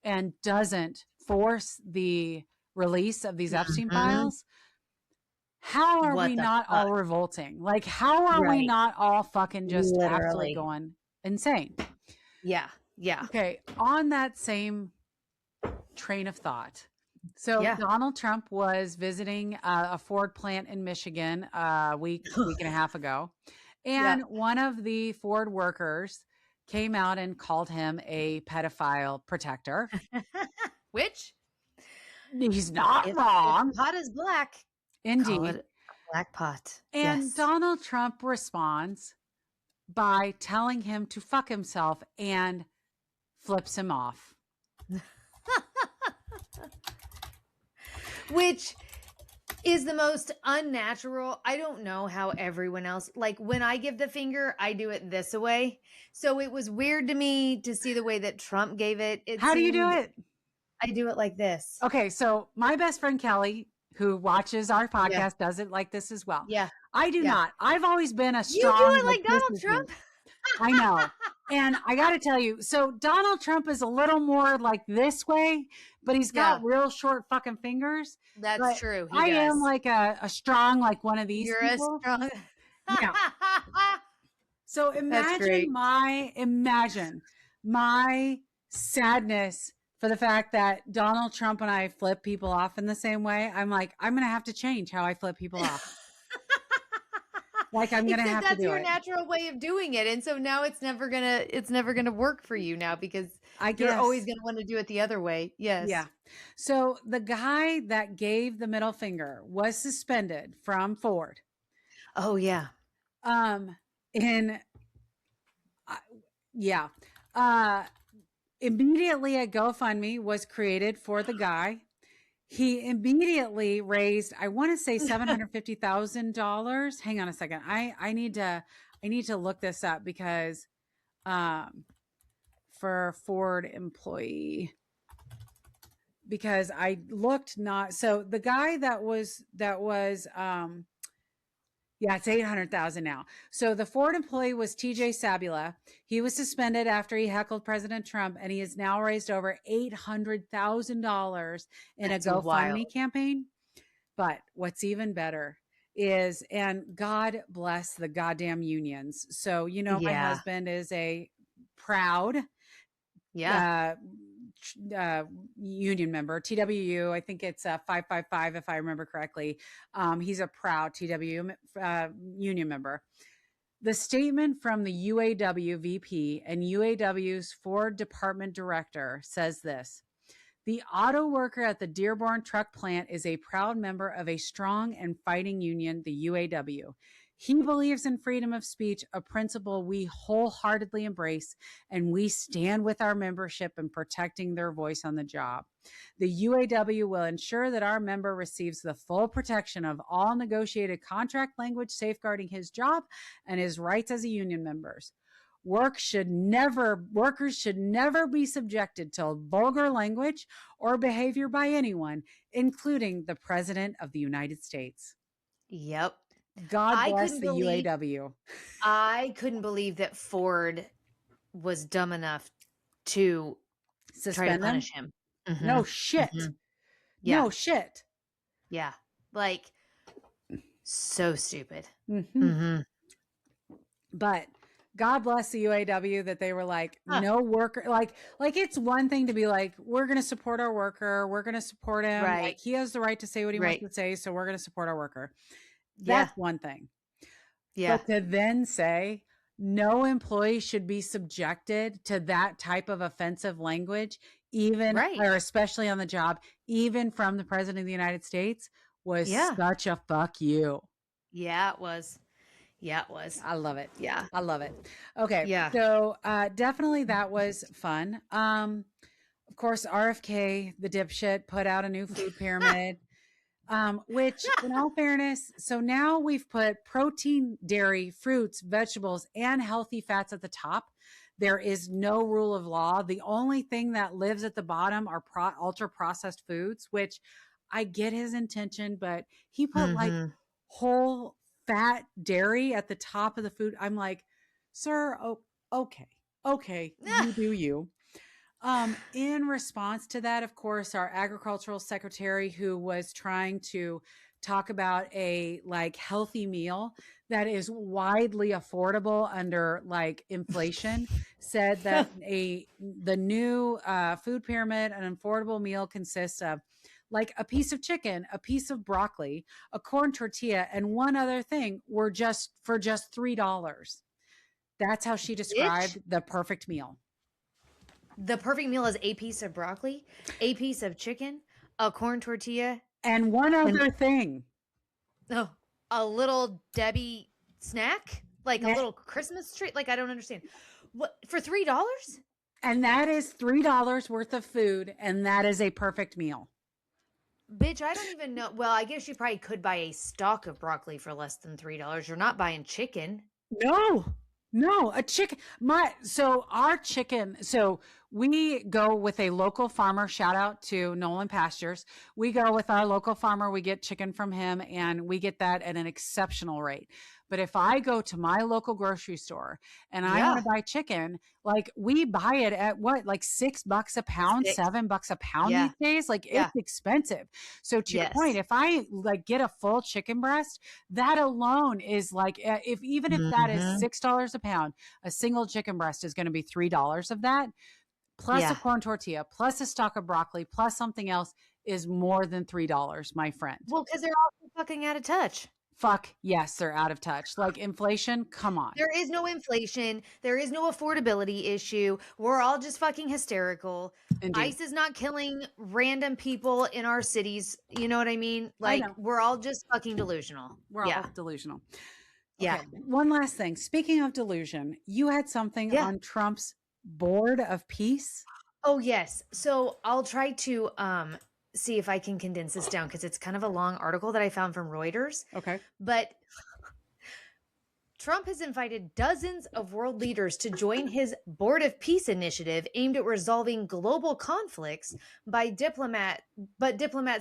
and doesn't force the release of these Epstein files, how are we not all revolting? Like, how are we not all fucking just absolutely going insane? Yeah. Yeah. Okay. On that same train of thought. So Donald Trump was visiting a Ford plant in Michigan a week and a half ago. And one of the Ford workers came out and called him a pedophile protector. Which? He's not wrong. If pot is black. Indeed. Call it a black pot. And Donald Trump responds by telling him to fuck himself and flips him off. Which is the most unnatural. I don't know how everyone else, like when I give the finger, I do it this way. So it was weird to me to see the way that Trump gave it. How do you do it? I do it like this. Okay, so my best friend Kelly, who watches our podcast, does it like this as well. Yeah. I do not. I've always been a strong... You do it like Donald Trump? I know. And I got to tell you, so Donald Trump is a little more like this way, but he's got real short fucking fingers. That's true. I am like a strong, like one of these You're people. a strong... Yeah. So imagine my sadness for the fact that Donald Trump and I flip people off in the same way. I'm like, I'm going to have to change how I flip people off. Like I'm going to have to do it. That's your natural way of doing it. And so now it's never going to work for you now, because you're always going to want to do it the other way. Yes. Yeah. So the guy that gave the middle finger was suspended from Ford. Oh yeah. Immediately a GoFundMe was created for the guy. He immediately raised, I want to say $750,000. Hang on a second. I need to look this up, because for Ford employee, because I looked so the guy that was it's 800,000 now. So the Ford employee was TJ Sabula. He was suspended after he heckled President Trump, and he has now raised over $800,000 in a GoFundMe campaign. But what's even better is, and God bless the goddamn unions. So, my husband is a proud union member, TWU. I think it's 555 if I remember correctly. He's a proud TWU union member. The statement from the UAW VP and UAW's Ford Department Director says this: the auto worker at the Dearborn truck plant is a proud member of a strong and fighting union, the UAW. He believes in freedom of speech, a principle we wholeheartedly embrace, and we stand with our membership in protecting their voice on the job. The UAW will ensure that our member receives the full protection of all negotiated contract language safeguarding his job and his rights as a union members. Workers should never be subjected to vulgar language or behavior by anyone, including the President of the United States. Yep. God bless the UAW. I couldn't believe that Ford was dumb enough to try to punish him. Mm-hmm. No shit. Mm-hmm. Yeah. No shit. Yeah. Like, so stupid. Mm-hmm. Mm-hmm. But God bless the UAW that they were like, no worker. Like it's one thing to be like, we're going to support our worker. We're going to support him. Right. Like, he has the right to say what he wants to say. So we're going to support our worker. That's one thing. Yeah. But to then say no employee should be subjected to that type of offensive language, even or especially on the job, even from the President of the United States, was such a fuck you. Yeah, it was. Yeah, it was. I love it. Yeah. I love it. Okay. Yeah. So definitely that was fun. Of course, RFK, the dipshit, put out a new food pyramid. Which in all fairness, so now we've put protein, dairy, fruits, vegetables, and healthy fats at the top. There is no rule of law. The only thing that lives at the bottom are ultra processed foods, which I get his intention, but he put like whole fat dairy at the top of the food. I'm like, sir, oh, okay, you do you. In response to that, of course, our agricultural secretary, who was trying to talk about a like healthy meal that is widely affordable under like inflation, said that the new food pyramid, an affordable meal consists of like a piece of chicken, a piece of broccoli, a corn tortilla, and one other thing were just for just $3. That's how she described the perfect meal. The perfect meal is a piece of broccoli, a piece of chicken, a corn tortilla, and one other thing. Oh, a little Debbie snack? Like a little Christmas treat? Like, I don't understand. What, for $3? And that is $3 worth of food, and that is a perfect meal. Bitch, I don't even know. Well, I guess you probably could buy a stalk of broccoli for less than $3. You're not buying chicken. No, a chicken. Our chicken, so we go with a local farmer. Shout out to Nolan Pastures. We go with our local farmer. We get chicken from him, and we get that at an exceptional rate. But if I go to my local grocery store and I want to buy chicken, like we buy it at what, like $6 a pound, $7 a pound these days. Like it's expensive. So to your point, if I like get a full chicken breast, that alone is like, if that is $6 a pound, a single chicken breast is going to be $3 of that. Plus a corn tortilla, plus a stalk of broccoli, plus something else is more than $3, my friend. Well, because they're all fucking out of touch. Fuck yes, they're out of touch. Like inflation, come on. There is no inflation. There is no affordability issue. We're all just fucking hysterical. Indeed. ICE is not killing random people in our cities. You know what I mean? Like we're all just fucking delusional. We're all delusional. Okay. Yeah. One last thing. Speaking of delusion, you had something on Trump's board of peace. Oh yes. So I'll try to see if I can condense this down because it's kind of a long article that I found from Reuters. Okay. But Trump has invited dozens of world leaders to join his Board of Peace initiative aimed at resolving global conflicts but diplomats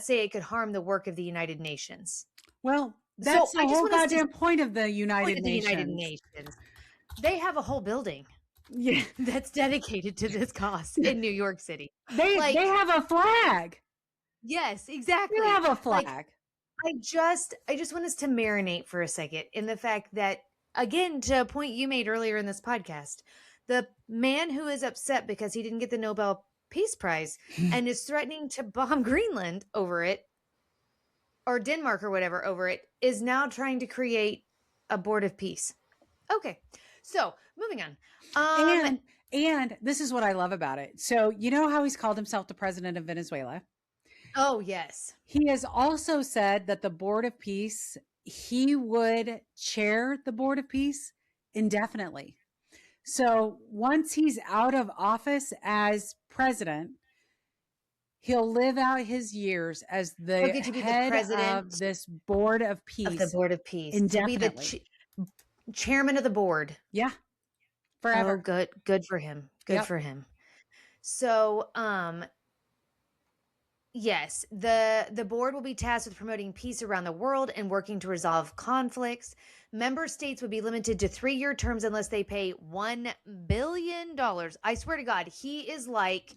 say it could harm the work of the United Nations. Well, that's the whole goddamn point of the United Nations. They have a whole building. Yeah. That's dedicated to this cause in New York City. They have a flag. Yes, exactly. They have a flag. Like, I just want us to marinate for a second in the fact that, again, to a point you made earlier in this podcast, the man who is upset because he didn't get the Nobel Peace Prize and is threatening to bomb Greenland over it, or Denmark or whatever over it, is now trying to create a board of peace. Okay, so moving on. And this is what I love about it. So you know how he's called himself the president of Venezuela? Oh, yes. He has also said that the Board of Peace, he would chair the Board of Peace indefinitely. So once he's out of office as president, he'll live out his years as the head of this Board of Peace. Of the Board of Peace. Indefinitely. To be the chairman of the board. Yeah. Forever. Oh, good for him. Good for him. So, yes, the board will be tasked with promoting peace around the world and working to resolve conflicts. Member states would be limited to 3-year terms unless they pay $1 billion. I swear to God, he is like,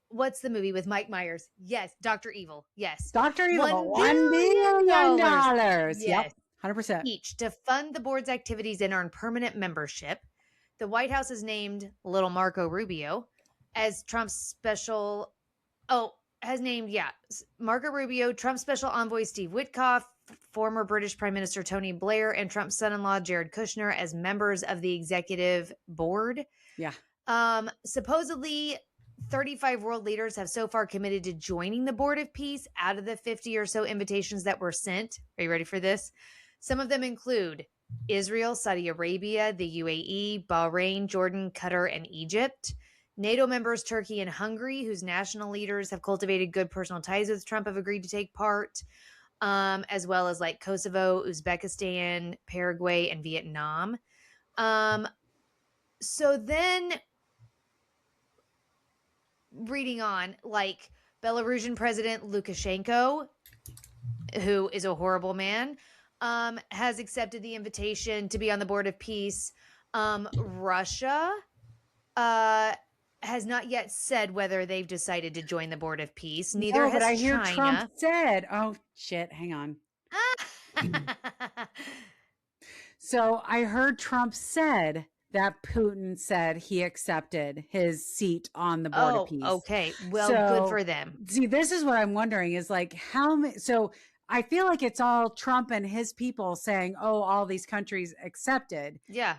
what's the movie with Mike Myers? Yes, Dr. Evil. Yes. Dr. Evil. $1 billion. Yes. Yep. 100%. Each to fund the board's activities and earn permanent membership. The White House has named little Marco Rubio as Trump's special... Marco Rubio, Trump's special envoy Steve Witkoff, former British Prime Minister Tony Blair, and Trump's son-in-law Jared Kushner as members of the executive board. Yeah. Supposedly, 35 world leaders have so far committed to joining the Board of Peace out of the 50 or so invitations that were sent. Are you ready for this? Some of them include Israel, Saudi Arabia, the UAE, Bahrain, Jordan, Qatar, and Egypt. NATO members Turkey and Hungary, whose national leaders have cultivated good personal ties with Trump, have agreed to take part, as well as like Kosovo, Uzbekistan, Paraguay, and Vietnam. So then reading on, like Belarusian President Lukashenko, who is a horrible man, has accepted the invitation to be on the Board of Peace. Russia has not yet said whether they've decided to join the Board of Peace. Neither No, has but I hear China. Trump said, oh shit, hang on. So I heard Trump said that Putin said he accepted his seat on the Board of Peace. Okay. Well, So, good for them. See, this is what I'm wondering is like how many, so I feel like it's all Trump and his people saying, oh, all these countries accepted. Yeah.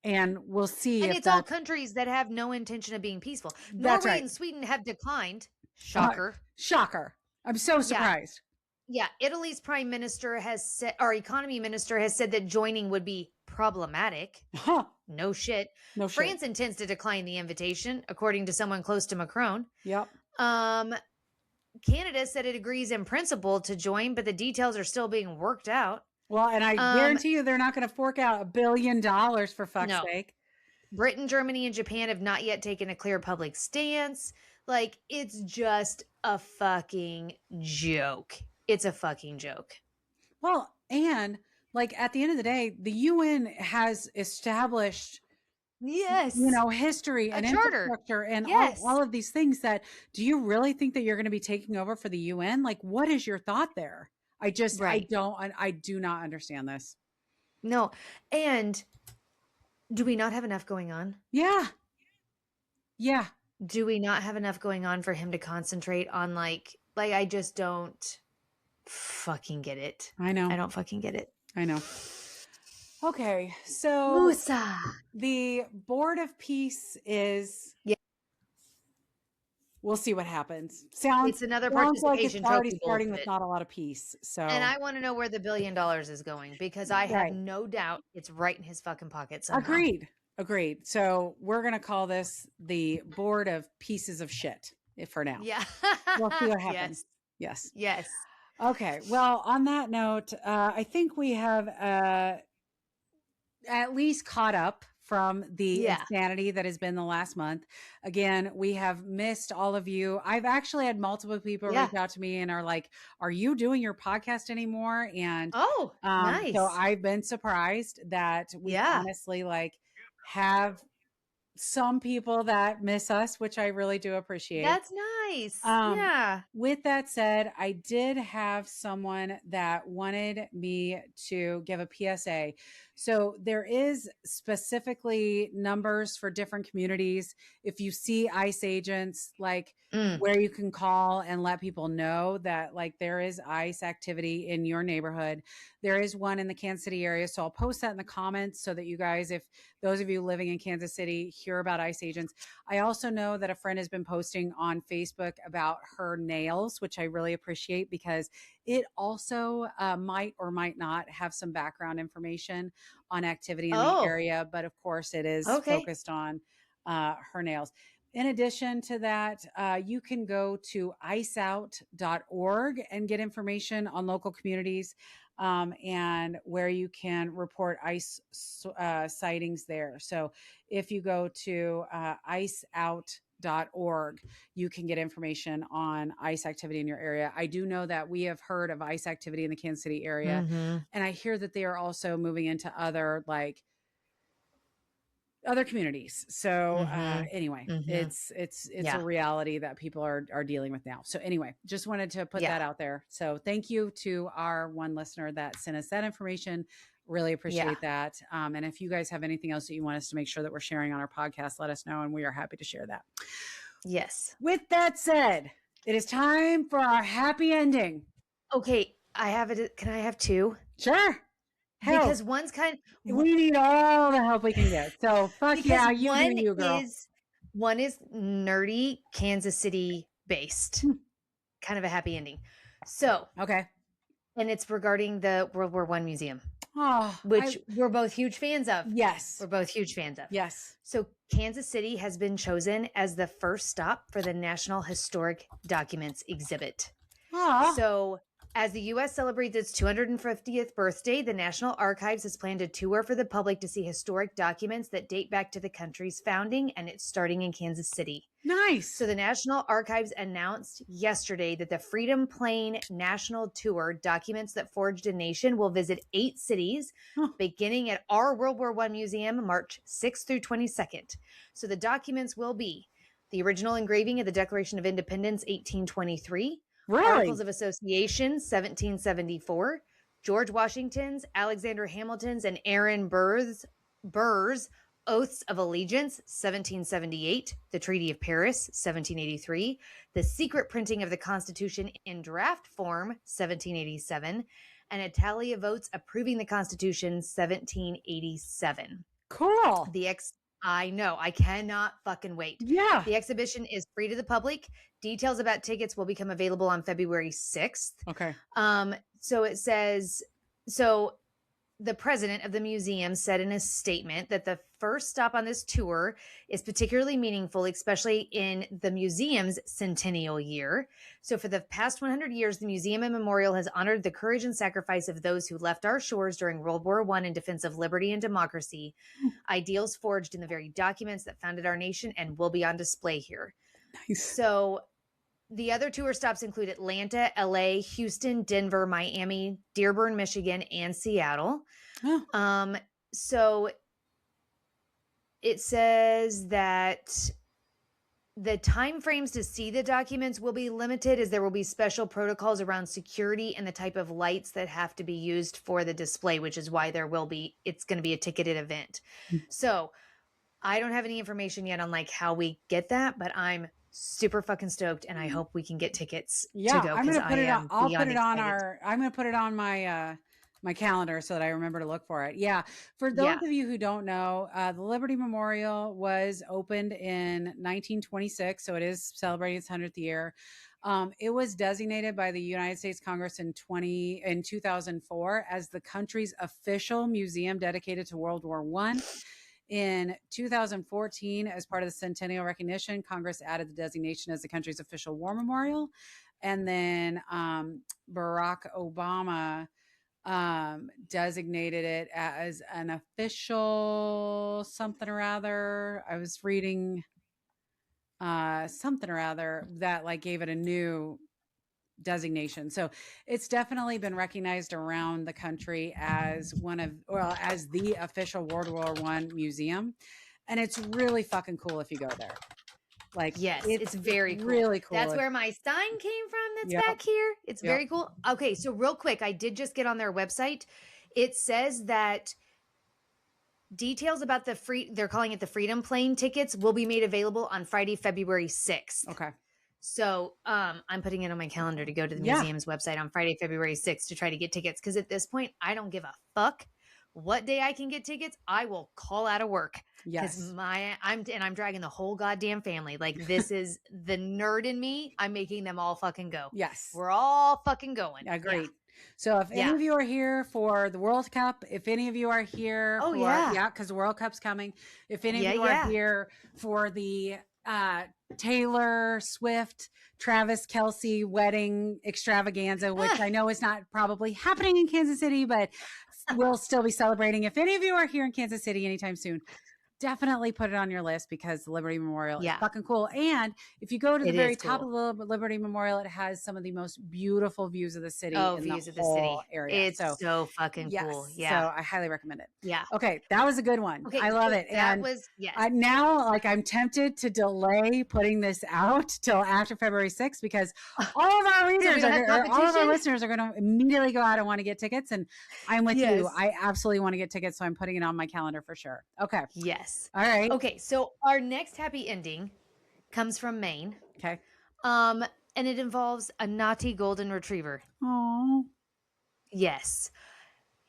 And we'll see. And if it's all countries that have no intention of being peaceful. That's Norway right. and Sweden have declined. Shocker. Shocker. I'm so surprised. Yeah. Italy's prime minister has said, our economy minister has said that joining would be problematic. Huh. No shit. No shit. France intends to decline the invitation, according to someone close to Macron. Yep. Canada said it agrees in principle to join, but the details are still being worked out. Well, and I guarantee you they're not going to fork out $1 billion for fuck's sake. Britain, Germany, and Japan have not yet taken a clear public stance. Like, it's just a fucking joke. It's a fucking joke. Well, and like at the end of the day, the UN has established history and infrastructure and all of these things that, do you really think that you're going to be taking over for the UN? Like, what is your thought there? I do not understand this. No. And do we not have enough going on? Yeah. Yeah. Do we not have enough going on for him to concentrate on like I just don't fucking get it. I know. I don't fucking get it. I know. Okay, so Musa. The Board of Peace is. Yeah. We'll see what happens. It's another participation like it's already starting with not a lot of peace. So, and I want to know where the $1 billion is going because I have no doubt it's right in his fucking pocket somehow. Agreed. So we're gonna call this the Board of Pieces of Shit for now. Yeah. We'll see what happens. Yes. Yes. Okay. Well, on that note, I think we have at least caught up from the insanity that has been the last month. Again, we have missed all of you. I've actually had multiple people reach out to me and are like, are you doing your podcast anymore? And nice. So I've been surprised that we honestly have some people that miss us, which I really do appreciate. That's nice. Yeah. With that said, I did have someone that wanted me to give a PSA. So there is specifically numbers for different communities. If you see ICE agents, where you can call and let people know that there is ICE activity in your neighborhood. There is one in the Kansas City area. So I'll post that in the comments so that you guys, if those of you living in Kansas City hear about ICE agents. I also know that a friend has been posting on Facebook about her nails, which I really appreciate because it also might or might not have some background information on activity in the area. But of course it is focused on her nails. In addition to that, you can go to iceout.org and get information on local communities and where you can report ICE sightings there. So if you go to iceout.org, you can get information on ICE activity in your area. I do know that we have heard of ICE activity in the Kansas City area, and I hear that they are also moving into other communities. So anyway, it's a reality that people are dealing with now. So anyway, just wanted to put that out there. So thank you to our one listener that sent us that information. Really appreciate that. And if you guys have anything else that you want us to make sure that we're sharing on our podcast, let us know. And we are happy to share that. Yes. With that said, it is time for our happy ending. Okay. I have it. Can I have two? Sure. Help. Because one's we need all the help we can get. So fuck yeah, you girl. One is nerdy, Kansas City based, kind of a happy ending. So okay, and it's regarding the World War I museum. Oh, which we're both huge fans of. yes. We're both huge fans of. Yes. So Kansas City has been chosen as the first stop for the National Historic Documents exhibit. Oh. So as the U.S. celebrates its 250th birthday, the National Archives has planned a tour for the public to see historic documents that date back to the country's founding, and it's starting in Kansas City. Nice. So the National Archives announced yesterday that the Freedom Plain National Tour, Documents That Forged a Nation, will visit 8 cities, beginning at our World War I Museum, March 6th through 22nd. So the documents will be the original engraving of the Declaration of Independence, 1823, Really? Articles of Association, 1774, George Washington's, Alexander Hamilton's, and Aaron Burr's Oaths of Allegiance, 1778, the Treaty of Paris, 1783, the secret printing of the Constitution in draft form, 1787, and a tally of votes approving the Constitution, 1787. Cool. I know. I cannot fucking wait. Yeah. The exhibition is free to the public. Details about tickets will become available on February 6th. Okay. So it says, the president of the museum said in a statement that the first stop on this tour is particularly meaningful, especially in the museum's centennial year. So for the past 100 years, the museum and memorial has honored the courage and sacrifice of those who left our shores during World War I in defense of liberty and democracy, ideals forged in the very documents that founded our nation and will be on display here. Nice. So the other tour stops include Atlanta, LA, Houston, Denver, Miami, Dearborn, Michigan, and Seattle. Oh. So it says that the timeframes to see the documents will be limited, as there will be special protocols around security and the type of lights that have to be used for the display, which is why it's going to be a ticketed event. So I don't have any information yet on like how we get that, but I'm super fucking stoked, and I hope we can get tickets to go. I'm gonna put it on. I'm gonna put it on my my calendar so that I remember to look for it. Yeah. For those of you who don't know, the Liberty Memorial was opened in 1926, so it is celebrating its 100th year. It was designated by the United States Congress in 2004 as the country's official museum dedicated to World War I. In 2014, as part of the centennial recognition, Congress added the designation as the country's official war memorial. And then Barack Obama designated it as an official something or other. I was reading something or other that like gave it a new designation. So it's definitely been recognized around the country as as the official World War I museum. And it's really fucking cool if you go there. Like, yes, it's very cool. Really cool. That's where my sign came from. That's back here. It's very cool. Okay. So real quick, I did just get on their website. It says that details about they're calling it the Freedom Plane tickets, will be made available on Friday, February 6th. Okay. So I'm putting it on my calendar to go to the museum's website on Friday, February 6th to try to get tickets. Because at this point, I don't give a fuck what day I can get tickets. I will call out of work. Yes. Because I'm dragging the whole goddamn family. Like, this is the nerd in me. I'm making them all fucking go. Yes. We're all fucking going. Yeah, great. Yeah. So if any of you are here for the World Cup, if any of you are here because the World Cup's coming. If any of you are here for the Taylor Swift, Travis Kelce wedding extravaganza, which I know is not probably happening in Kansas City, but we'll still be celebrating. If any of you are here in Kansas City anytime soon, definitely put it on your list because the Liberty Memorial is fucking cool. And if you go to the very top of the Liberty Memorial, it has some of the most beautiful views of the city. Views of the city area. It's so fucking cool. Yeah. So I highly recommend it. Yeah. Okay. That was a good one. Okay, I love it. That was, I'm tempted to delay putting this out till after February 6th because all of our readers all of our listeners are going to immediately go out and want to get tickets. And I'm with you. I absolutely want to get tickets. So I'm putting it on my calendar for sure. Okay. Yes. All right. Okay. So our next happy ending comes from Maine. Okay. And it involves a naughty golden retriever. Oh. Yes.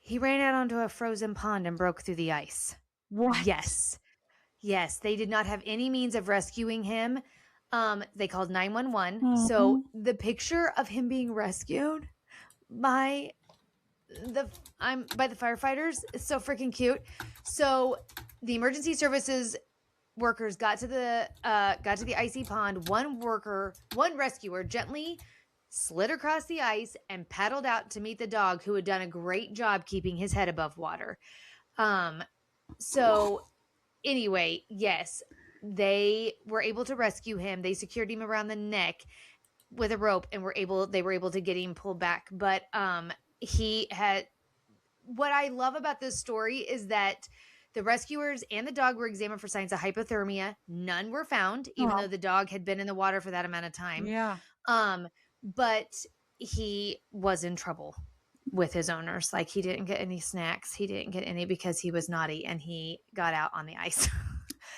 He ran out onto a frozen pond and broke through the ice. What? Yes. Yes. They did not have any means of rescuing him. They called 911. So the picture of him being rescued by I'm by the firefighters. It's so freaking cute. So the emergency services workers got to the icy pond. One rescuer gently slid across the ice and paddled out to meet the dog, who had done a great job keeping his head above water. So anyway, yes, they were able to rescue him. They secured him around the neck with a rope, and they were able to get him pulled back. But he had what I love about this story is that the rescuers and the dog were examined for signs of hypothermia. None were found, even though the dog had been in the water for that amount of time. Yeah. But he was in trouble with his owners. Like, he didn't get any snacks. He didn't get any because he was naughty and he got out on the ice.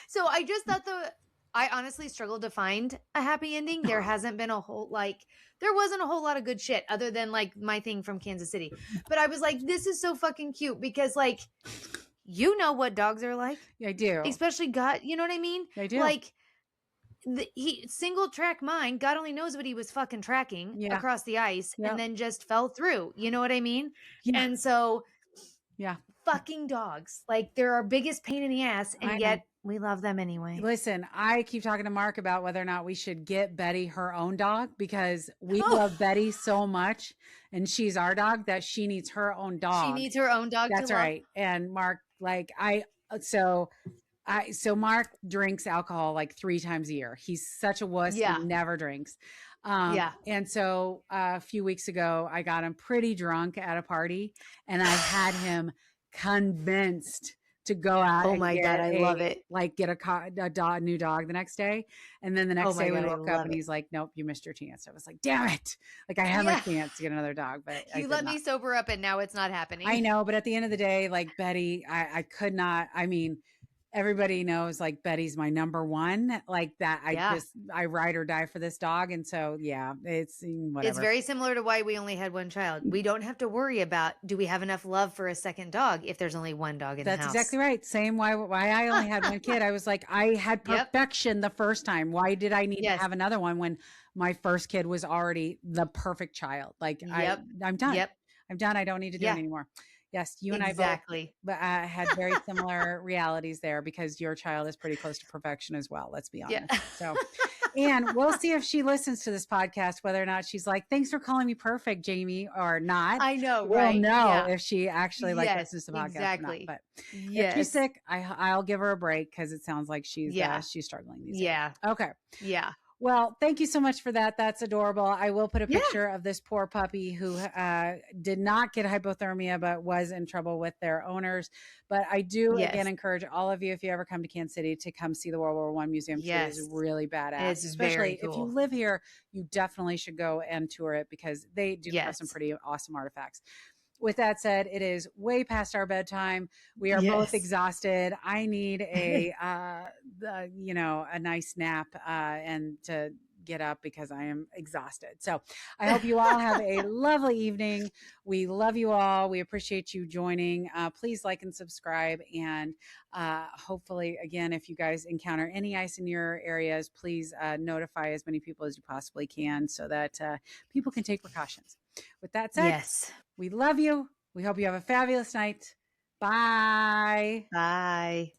So I just thought I honestly struggled to find a happy ending. There hasn't been there wasn't a whole lot of good shit other than like my thing from Kansas City. But I was like, this is so fucking cute because like, you know what dogs are like. I do. Especially God, you know what I mean? I do. Like, he single track mind. God only knows what he was fucking tracking across the ice and then just fell through. You know what I mean? Yeah. And so, fucking dogs. Like, they're our biggest pain in the ass, and yet we love them anyway. Listen, I keep talking to Mark about whether or not we should get Betty her own dog, because we love Betty so much, and she's our dog, that she needs her own dog. She needs her own dog. That's right. And Mark, like, so Mark drinks alcohol like 3 times a year. He's such a wuss. He never drinks. And so a few weeks ago, I got him pretty drunk at a party, and I had him convinced to go out. Oh my God, I love it. Like, get a new dog the next day. And then the next day we woke up and he's like, nope, you missed your chance. I was like, damn it. Like, I had my chance to get another dog, but you let me sober up and now it's not happening. I know. But at the end of the day, like, Betty, I could not, I mean, everybody knows, like, Betty's my number one, like that. I ride or die for this dog. And so, it's whatever. It's very similar to why we only had one child. We don't have to worry about, do we have enough love for a second dog if there's only one dog in the house? That's exactly right. Same why I only had one kid. I was like, I had perfection the first time. Why did I need to have another one when my first kid was already the perfect child? Like, I'm done. I'm done. I don't need to do it anymore. Yes, you and I both had very similar realities there, because your child is pretty close to perfection as well. Let's be honest. So, and we'll see if she listens to this podcast, whether or not she's like, thanks for calling me perfect, Jamie, or not. I know, we'll know if she actually listens to the podcast. Exactly. Or not. But if she's sick, I'll give her a break, because it sounds like she's struggling these days. Okay. Yeah. Well, thank you so much for that. That's adorable. I will put a picture of this poor puppy who did not get hypothermia, but was in trouble with their owners. But I do, again, encourage all of you, if you ever come to Kansas City, to come see the World War I Museum. It is really badass. It's especially if you live here, you definitely should go and tour it, because they do have some pretty awesome artifacts. With that said, it is way past our bedtime. We are both exhausted. I need a nice nap and to get up, because I am exhausted. So I hope you all have a lovely evening. We love you all. We appreciate you joining. Please like and subscribe. And hopefully, again, if you guys encounter any ice in your areas, please notify as many people as you possibly can, so that people can take precautions. With that said, we love you. We hope you have a fabulous night. Bye. Bye.